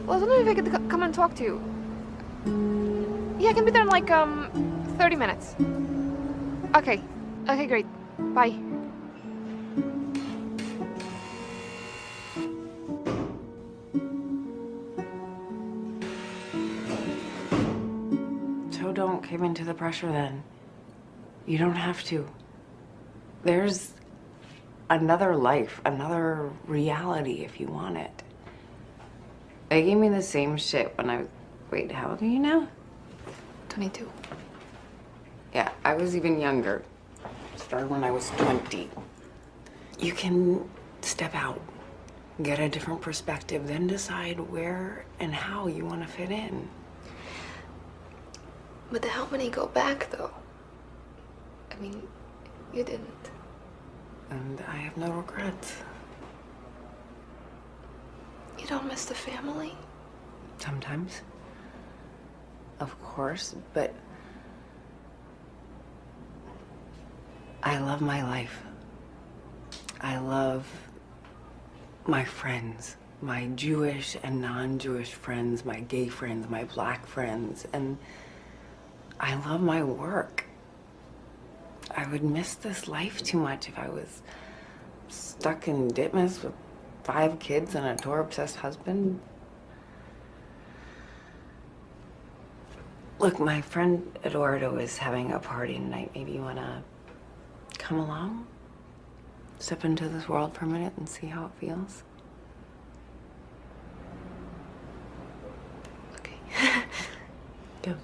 Well, I was wondering if I could come and talk to you. Yeah, I can be there in like 30 minutes. Okay. Okay, great. Bye. So don't give in to the pressure then. You don't have to. There's another life, another reality if you want it. They gave me the same shit when I was... Wait, how old are you now? 22. Yeah, I was even younger. Started when I was 20. You can step out, get a different perspective, then decide where and how you want to fit in. But how many go back, though? I mean, you didn't. And I have no regrets. You don't miss the family? Sometimes. Of course, but I love my life. I love my friends, my Jewish and non-Jewish friends, my gay friends, my black friends, and I love my work. I would miss this life too much if I was stuck in Ditmas with 5 kids and a Torah-obsessed husband. Look, my friend Eduardo is having a party tonight. Maybe you want to come along? Step into this world for a minute and see how it feels? Okay. Go.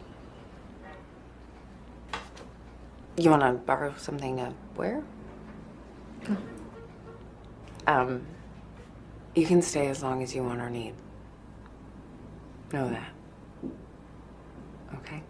You want to borrow something to wear? No. You can stay as long as you want or need. Know that. Okay?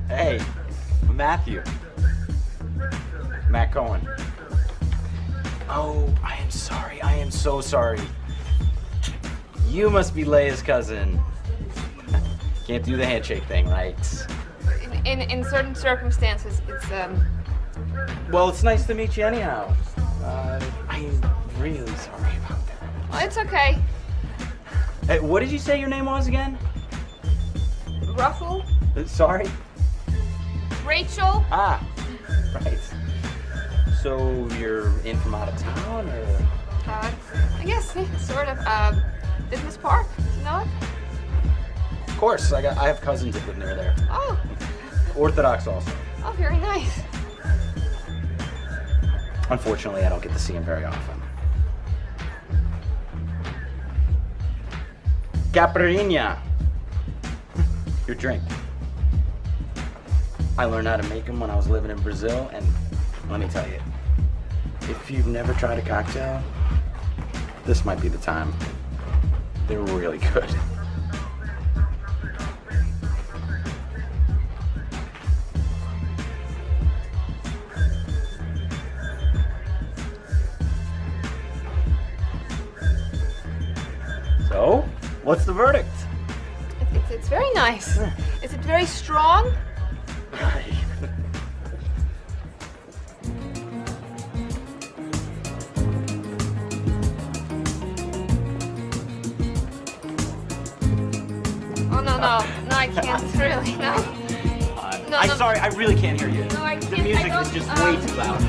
Hey, Matthew. Matt Cohen. Oh, I am sorry. I am so sorry. You must be Leia's cousin. Can't do the handshake thing, right? In certain circumstances, it's Well, it's nice to meet you anyhow. I'm really sorry about that. Well, it's okay. Hey, what did you say your name was again? Ruffle? Sorry? Rachel? Ah, right. So you're in from out of town, or? I guess, sort of. Business Park, you know it? Of course, I have cousins that live near there. Oh. Orthodox also. Oh, very nice. Unfortunately, I don't get to see him very often. Caipirinha. Your drink. I learned how to make them when I was living in Brazil, and let me tell you, if you've never tried a cocktail, this might be the time. They're really good. So, what's the verdict? It's very nice. Is it very strong? Oh, no. I can't really, no. No, I'm no. sorry, I really can't hear you. No, I The can't. music is just way too loud.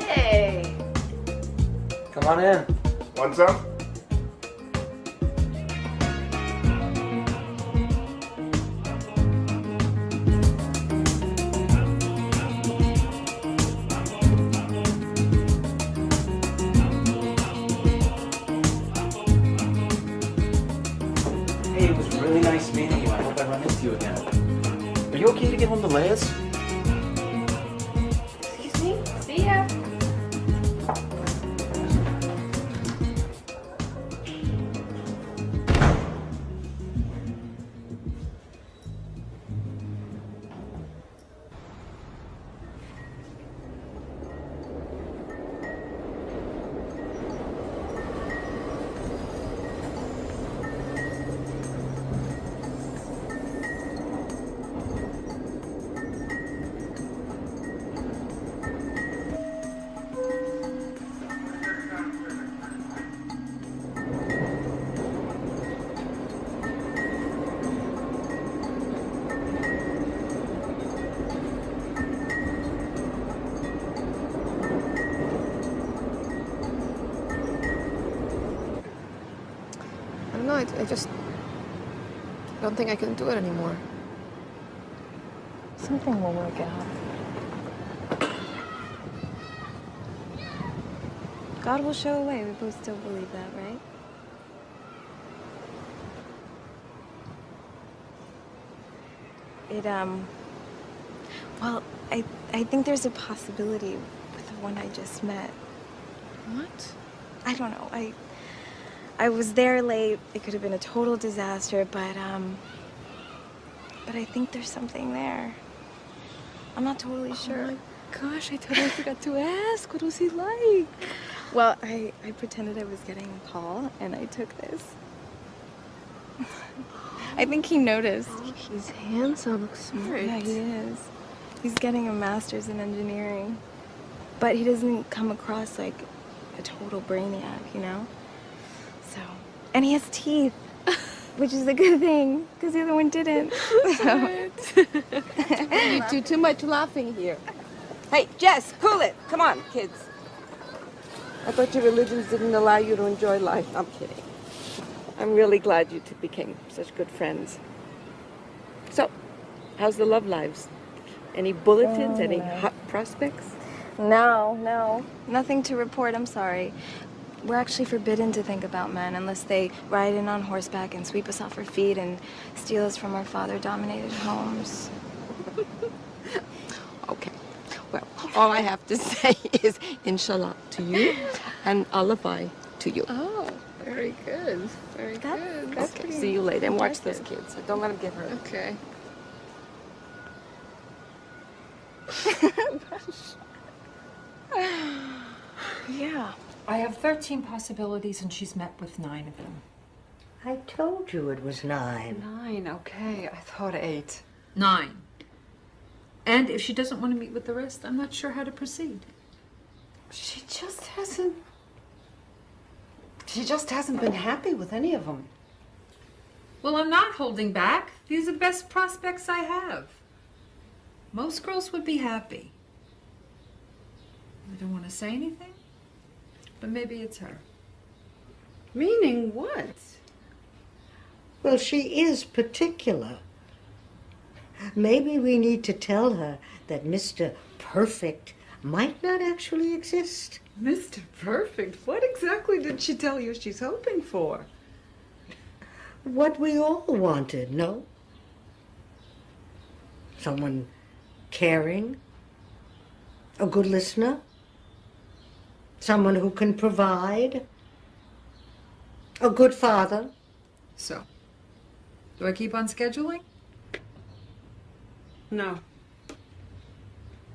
Hey. Come on in. Want some? Hey, it was really nice meeting you. I hope I run into you again. Are you okay to get home to Leia's? Excuse me? See ya. I don't know, I just don't think I can do it anymore. Something will work out. God will show a way. We both still believe that, right? Well, I think there's a possibility with the one I just met. What? I don't know. I was there late. It could have been a total disaster, but I think there's something there. I'm not totally sure. Oh my gosh, I totally forgot to ask. What was he like? Well, I pretended I was getting a call, and I took this. I think he noticed. Oh, he's handsome, looks smart. Yeah, he is. He's getting a master's in engineering. But he doesn't come across like a total brainiac, you know? So, and he has teeth, which is a good thing, because the other one didn't. So. You do too much laughing here. Hey, Jess, cool it. Come on, kids. I thought your religions didn't allow you to enjoy life. I'm kidding. I'm really glad you two became such good friends. So, how's the love lives? Any bulletins? Any hot prospects? No. Nothing to report, I'm sorry. We're actually forbidden to think about men unless they ride in on horseback and sweep us off our feet and steal us from our father-dominated homes. Okay. Well, all I have to say is inshallah to you and alabai to you. Oh, very good. Very good. That's Okay, see you later. And watch those kids. Don't let them get hurt. Okay. Yeah. I have 13 possibilities, and she's met with 9 of them. I told you it was 9. 9, okay. I thought 8. 9. And if she doesn't want to meet with the rest, I'm not sure how to proceed. She just hasn't been happy with any of them. Well, I'm not holding back. These are the best prospects I have. Most girls would be happy. I don't want to say anything, but maybe it's her. Meaning what? Well, she is particular. Maybe we need to tell her that Mr. Perfect might not actually exist. Mr. Perfect? What exactly did she tell you she's hoping for? What we all wanted, no? Someone caring, a good listener, Someone who can provide. A good father. So, do I keep on scheduling? No.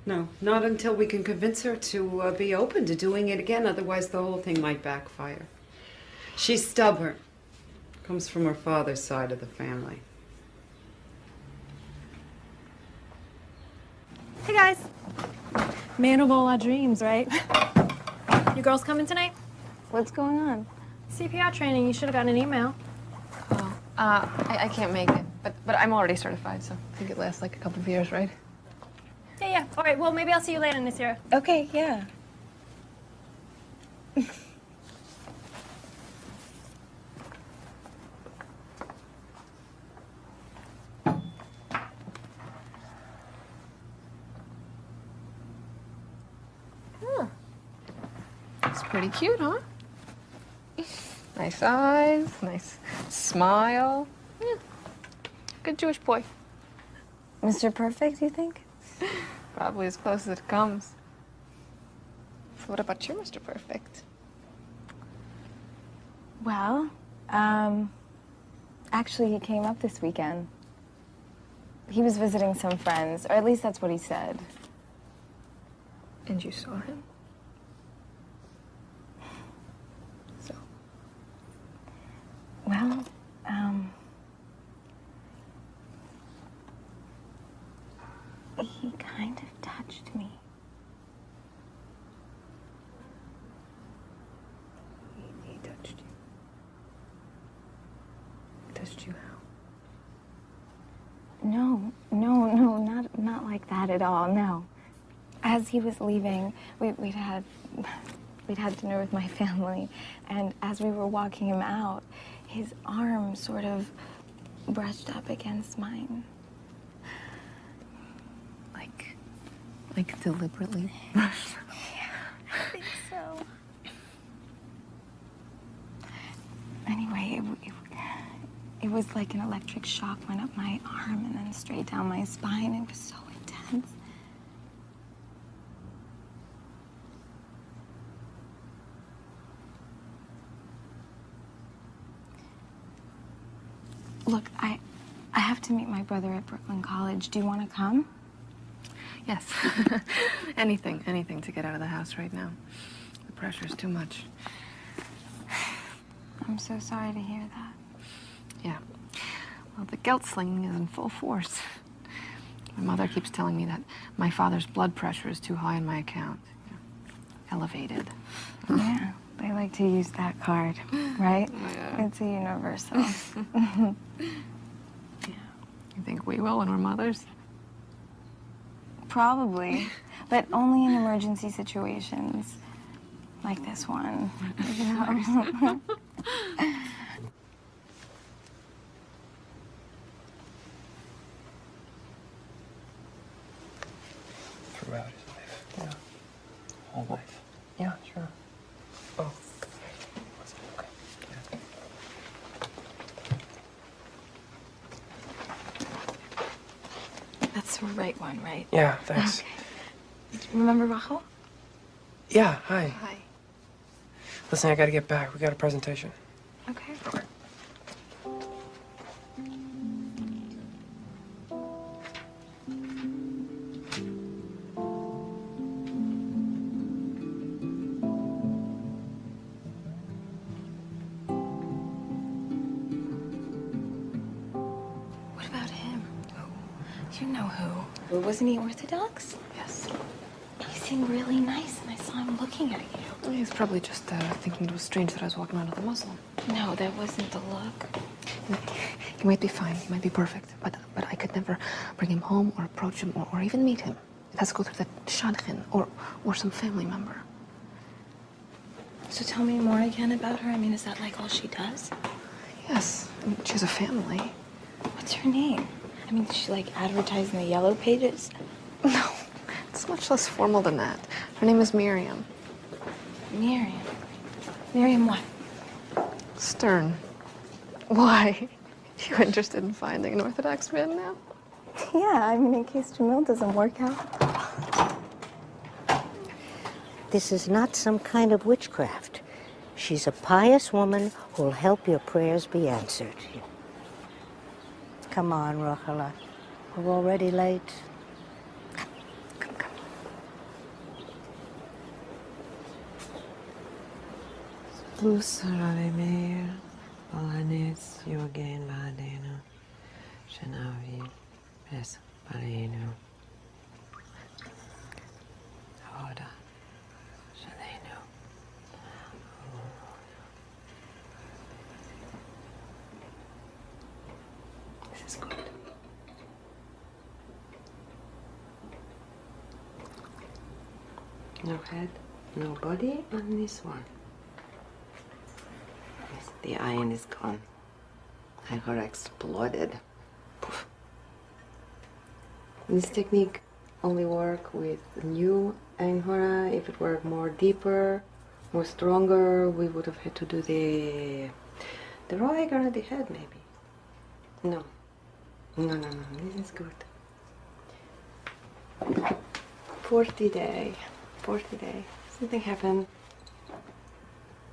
No, not until we can convince her to be open to doing it again. Otherwise, the whole thing might backfire. She's stubborn. Comes from her father's side of the family. Hey guys. Man of all our dreams, right? You girls coming tonight? What's going on? CPR training. You should have gotten an email. I can't make it, but I'm already certified, so I think it lasts like a couple of years, right? Yeah. All right, well, maybe I'll see you later, Nasira. Okay, yeah. It's pretty cute, huh? Nice eyes, nice smile. Yeah. Good Jewish boy. Mr. Perfect, you think? Probably as close as it comes. So what about you, Mr. Perfect? Well, actually, he came up this weekend. He was visiting some friends, or at least that's what he said. And you saw him? Well, he kind of touched me. He touched you. Touched you how? No, not like that at all, no. As he was leaving, we'd had dinner with my family, and as we were walking him out, his arm sort of brushed up against mine. Like deliberately brushed? Yeah, I think so. Anyway, it was like an electric shock went up my arm and then straight down my spine. It was so intense. Look, I have to meet my brother at Brooklyn College. Do you want to come? Yes. anything to get out of the house right now. The pressure's too much. I'm so sorry to hear that. Yeah. Well, the guilt slinging is in full force. My mother keeps telling me that my father's blood pressure is too high in my account. Elevated. Yeah, they like to use that card, right? Yeah. It's a universal. Yeah. You think we will when we're mothers? Probably, but only in emergency situations, like this one. You know? Throughout his life. Yeah. Whole life. Yeah, sure. Oh. Okay. That's the right one, right? Yeah, thanks. Okay. Remember Rachel? Yeah, hi. Hi. Listen, I gotta get back. We got a presentation. Okay. What about him? Who? You know who. Well, wasn't he Orthodox? Yes. He seemed really nice, and I saw him looking at you. He's probably just thinking it was strange that I was walking around with a Muslim. No, that wasn't the look. He might be fine. He might be perfect. But I could never bring him home or approach him or even meet him. It has to go through the shadchan or some family member. So tell me more again about her. I mean, is that like all she does? Yes. I mean, she has a family. What's her name? I mean, does she like advertise in the yellow pages? No. It's much less formal than that. Her name is Miriam. Miriam? Miriam what? Stern. Why? You interested in finding an Orthodox man now? Yeah, I mean, in case Jamil doesn't work out. This is not some kind of witchcraft. She's a pious woman who'll help your prayers be answered. Come on, Rochela. We're already late. Musara meir, Alanis, Yogain Vadenu, Shanavi, Ves Parenu, Hoda, Shalenu. This is good. No head, no body on this one. Yes, the iron is gone. Angora exploded. Poof. This technique only work with new Angora. If it were more deeper, more stronger, we would have had to do the raw egg on the head, maybe. No. No. This is good. 40 day. Something happened.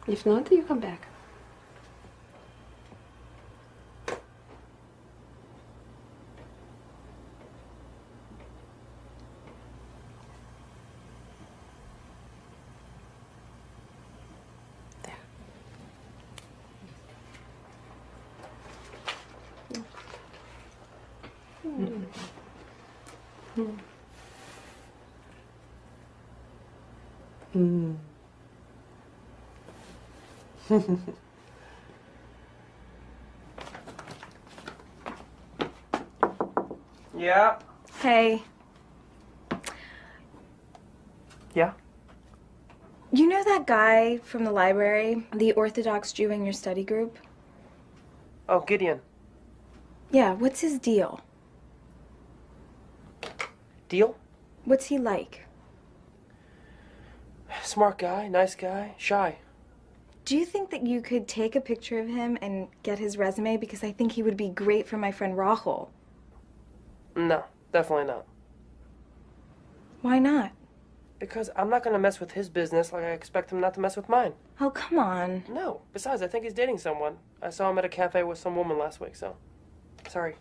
If not, you come back. Yeah? Hey. Yeah? You know that guy from the library, the Orthodox Jew in your study group? Oh, Gideon. Yeah, what's his deal? Deal? What's he like? Smart guy, nice guy, shy. Do you think that you could take a picture of him and get his resume? Because I think he would be great for my friend Rachel. No, definitely not. Why not? Because I'm not gonna mess with his business like I expect him not to mess with mine. Oh, come on. No. Besides, I think he's dating someone. I saw him at a cafe with some woman last week, so... Sorry.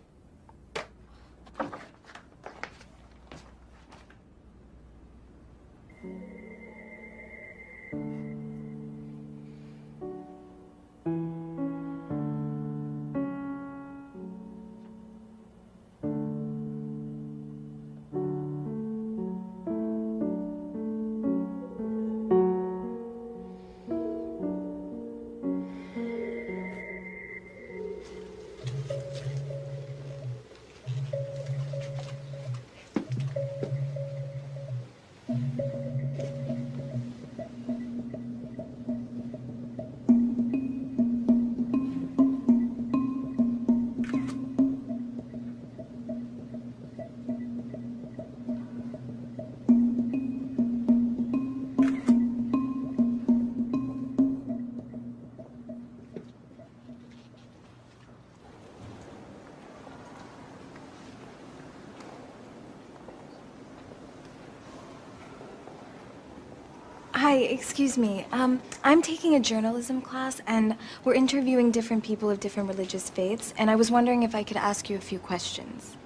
Hi, excuse me. I'm taking a journalism class, and we're interviewing different people of different religious faiths, and I was wondering if I could ask you a few questions.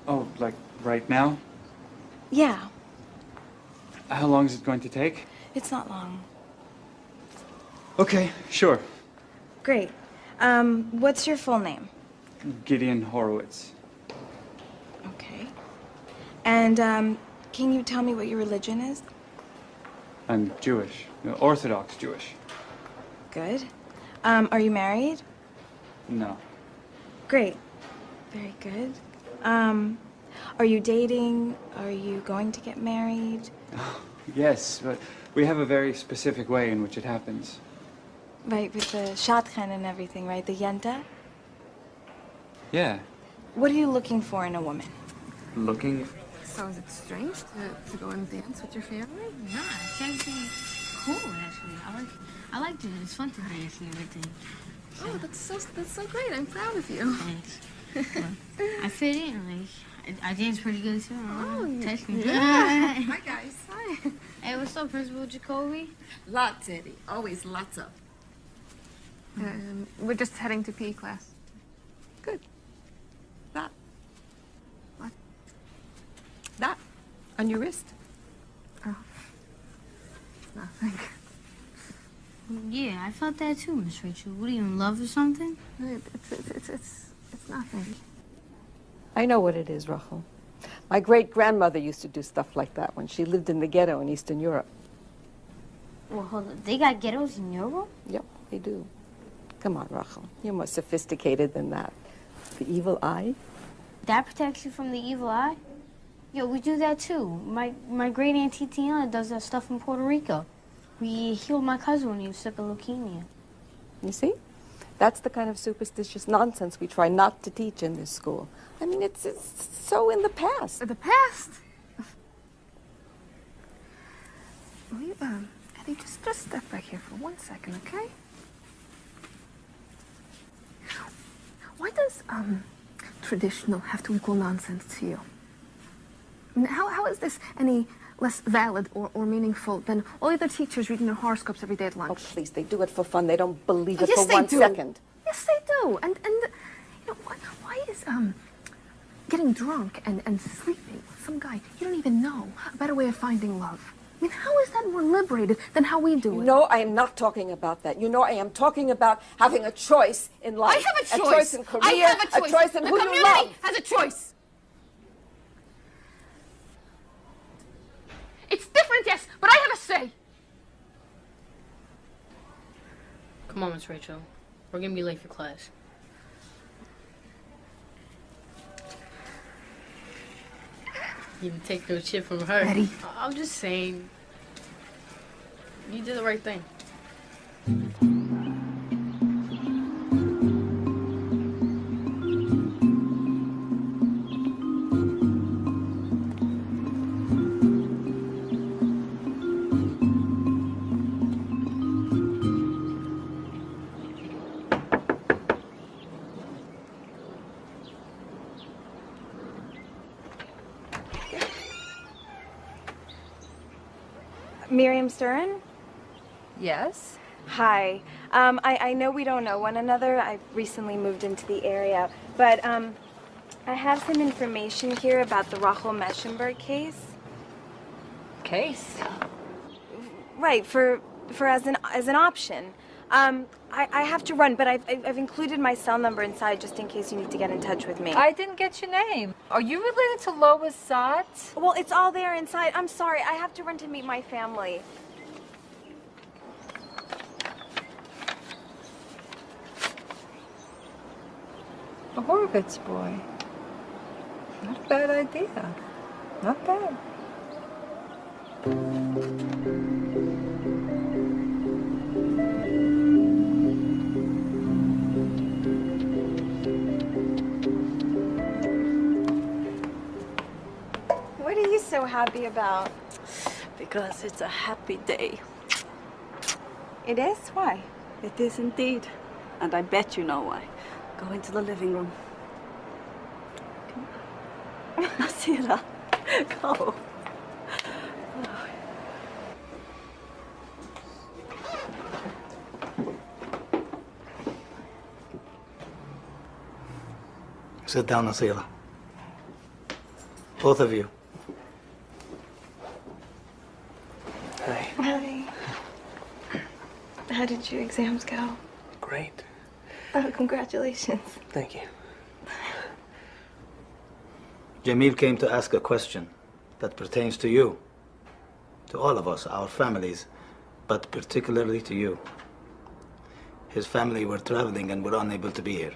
Oh, like right now? Yeah, How long is it going to take? it's not long. Okay, sure. Great. What's your full name? Gideon Horowitz. Okay. And, can you tell me what your religion is? I'm Jewish. Orthodox Jewish. Good. Are you married? No. Great. Very good. Are you dating? Are you going to get married? Yes, but we have a very specific way in which it happens. Right, with the shadchan and everything, right? The yenta? Yeah. What are you looking for in a woman? Looking. So is it strange to go and dance with your family? Nah, it's actually cool, actually. I like it. It's fun to dance and everything. Oh, that's so great. I'm proud of you. Thanks. I fit in, like, I dance pretty good, too. Oh, Touch me. yeah. Hi, guys. Hi. Hey, what's up, Principal Jacoby? Lots, Eddie. Always lots of. We're just heading to PE class. Good. That. What? That. On your wrist. Oh. Nothing. Yeah, I felt that too, Miss Rachel. What are you, in love or something? It's nothing. I know what it is, Rachel. My great-grandmother used to do stuff like that when she lived in the ghetto in Eastern Europe. Well, hold on. They got ghettos in Europe? Yep, they do. Come on, Rachel. You're more sophisticated than that. The evil eye? That protects you from the evil eye? Yo, we do that too. My great aunt Titiana does that stuff in Puerto Rico. We healed my cousin when he was sick of leukemia. You see? That's the kind of superstitious nonsense we try not to teach in this school. I mean, it's so in the past. The past? Eddie, just step back here for 1 second, okay? Why does, traditional have to equal nonsense to you? I mean, how is this any less valid or meaningful than all the other teachers reading their horoscopes every day at lunch? Oh, please, they do it for fun. They don't believe it Yes, for 1 second. They do. Yes, they do. And you know, why is, getting drunk and sleeping with some guy you don't even know a better way of finding love? I mean, how is that more liberated than how we do it? No, I am not talking about that. You know, I am talking about having a choice in life. I have a choice. A choice in career. I have a choice. A choice in the who community you love. has a choice. It's different, yes, but I have a say. Come on, Miss Rachel. We're gonna be late for class. You didn't take no shit from her. Eddie. I'm just saying. You did the right thing. Miriam Stern? Yes? Hi. I know we don't know one another. I've recently moved into the area, but I have some information here about the Rachel Meschenberg case. Case? Right, for as an option. I have to run, but I've included my cell number inside just in case you need to get in touch with me. I didn't get your name. Are you related to Lois Sott? Well, it's all there inside. I'm sorry. I have to run to meet my family. A Horowitz boy. Not a bad idea. Not bad. What are you so happy about? Because it's a happy day. It is? Why? It is indeed. And I bet you know why. Go into the living room. Nasira, go. Sit down, Nasira. Both of you. Hi. Hi. How did your exams go? Great. Oh, congratulations. Thank you. Jamil came to ask a question that pertains to you, to all of us, our families, but particularly to you. His family were traveling and were unable to be here.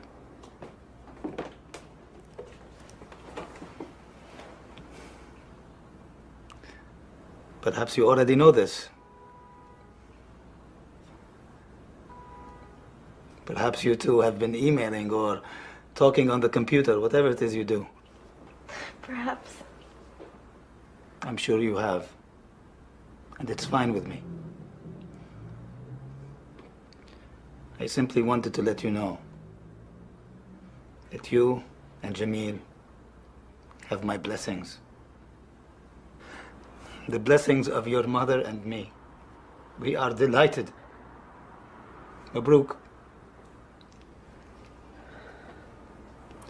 Perhaps you already know this. Perhaps you two have been emailing or talking on the computer, whatever it is you do. Perhaps. I'm sure you have. And it's fine with me. I simply wanted to let you know that you and Jamil have my blessings. the blessings of your mother and me. We are delighted. Mabruk.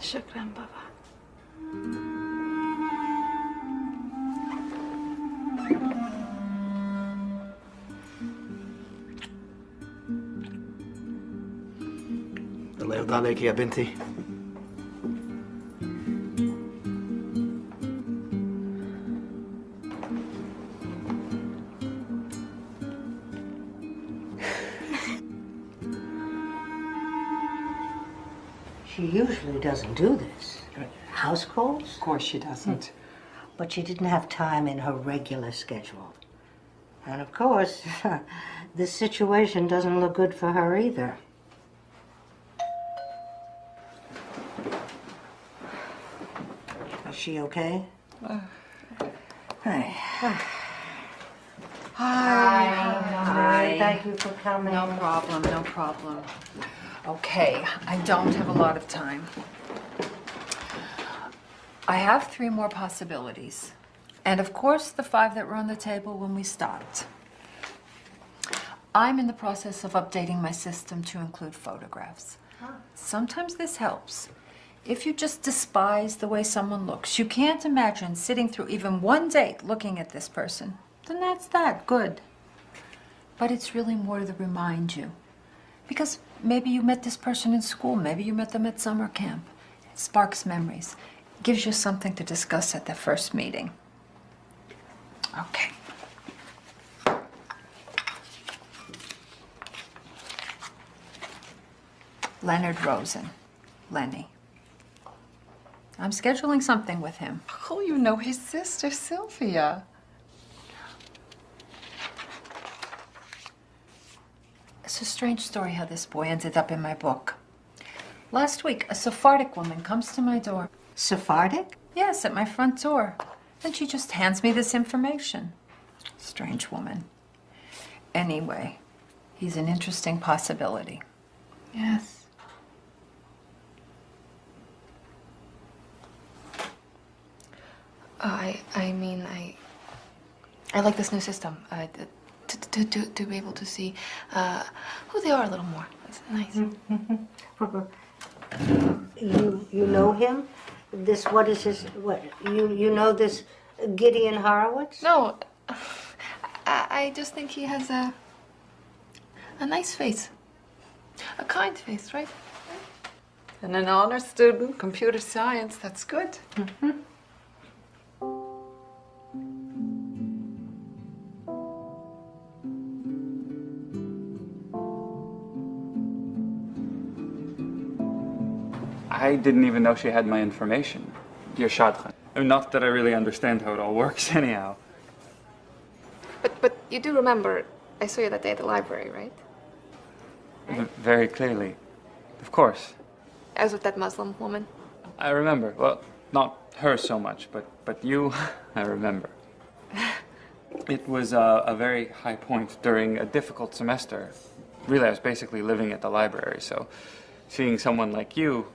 Shukran, Baba. الله يرضى عليك يا بنتي. She usually doesn't do this. House calls? Of course she doesn't. But she didn't have time in her regular schedule. And of course, this situation doesn't look good for her either. Is she okay? Hey. Hi. Thank you for coming. No problem, no problem. Okay, I don't have a lot of time. I have 3 more possibilities. And of course, the 5 that were on the table when we stopped. I'm in the process of updating my system to include photographs. Sometimes this helps. If you just despise the way someone looks, you can't imagine sitting through even one date looking at this person, then that's that, good. But it's really more to remind you. Because maybe you met this person in school, maybe you met them at summer camp. It sparks memories. It gives you something to discuss at the first meeting. Okay. Leonard Rosen, Lenny. I'm scheduling something with him. Oh, you know his sister, Sylvia. It's a strange story how this boy ended up in my book. Last week, a Sephardic woman comes to my door. Sephardic? Yes, at my front door. And she just hands me this information. Strange woman. Anyway, he's an interesting possibility. Yes. I like this new system. To be able to see who they are a little more. It's nice. You know him? What is his, you know this Gideon Horowitz? No, I just think he has a nice face. A kind face, right? And an honor student, computer science, that's good. I didn't even know she had my information. Your shadchan. Not that I really understand how it all works anyhow. But you do remember, I saw you that day at the library, right? Very clearly. Of course. I was with that Muslim woman. I remember. Well, not her so much, but you, I remember. It was a very high point during a difficult semester. Really, I was basically living at the library, so seeing someone like you...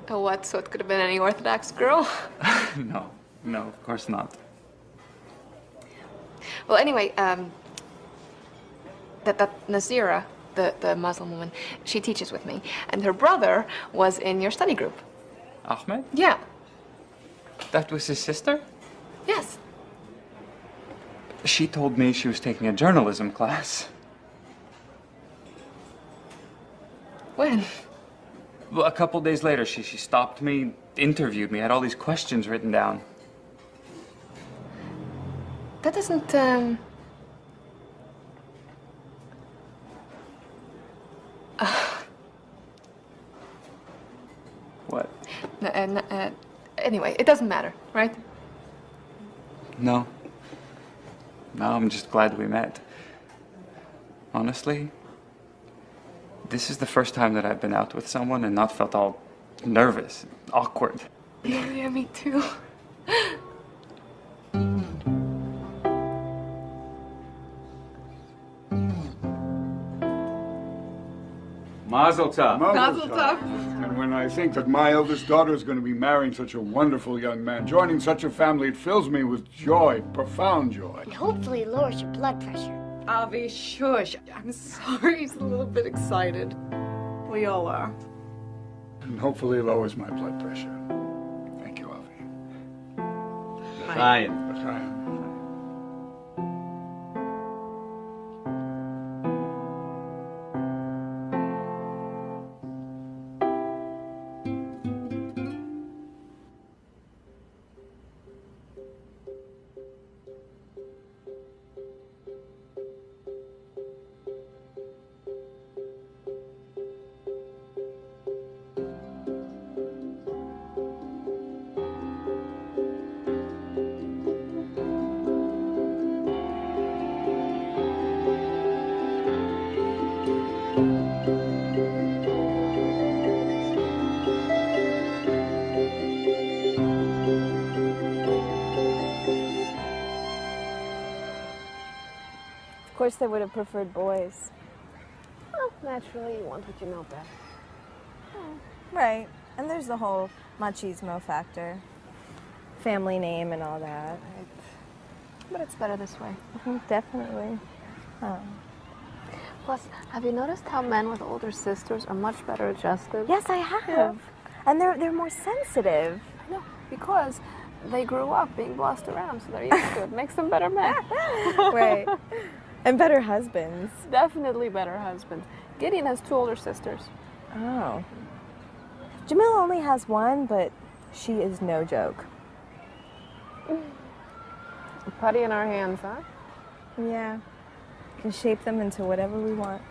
Oh, what? So it could have been any Orthodox girl? No, of course not. Well, anyway, that Nazira, the Muslim woman, she teaches with me. And her brother was in your study group. Ahmed? Yeah. That was his sister? Yes. She told me she was taking a journalism class. When? Well, a couple days later, she stopped me, interviewed me, had all these questions written down. That doesn't, What? Anyway, it doesn't matter, right? No. No, I'm just glad we met. Honestly, this is the first time that I've been out with someone and not felt all nervous, awkward. Yeah, me too. Mazel tov. Mazel tov. And when I I think that my eldest daughter is going to be marrying such a wonderful young man. Joining such a family, it fills me with joy, profound joy. And hopefully it lowers your blood pressure. Avi, shush. I'm sorry, he's a little bit excited. We all are. And hopefully it lowers my blood pressure. Thank you, Avi. L'chaim. L'chaim. Of course, they would have preferred boys. Well, naturally, you want what you know best. Right. And there's the whole machismo factor. Family name and all that. But it's better this way. Definitely. Plus, have you noticed how men with older sisters are much better adjusted? Yes, I have. Yeah. And they're more sensitive. I know, because they grew up being bossed around, so they're used to it. Makes them better men. Right. And better husbands. Definitely better husbands. Gideon has 2 older sisters. Oh. Jamil only has one, but she is no joke. Putty in our hands, huh? Yeah. Can shape them into whatever we want.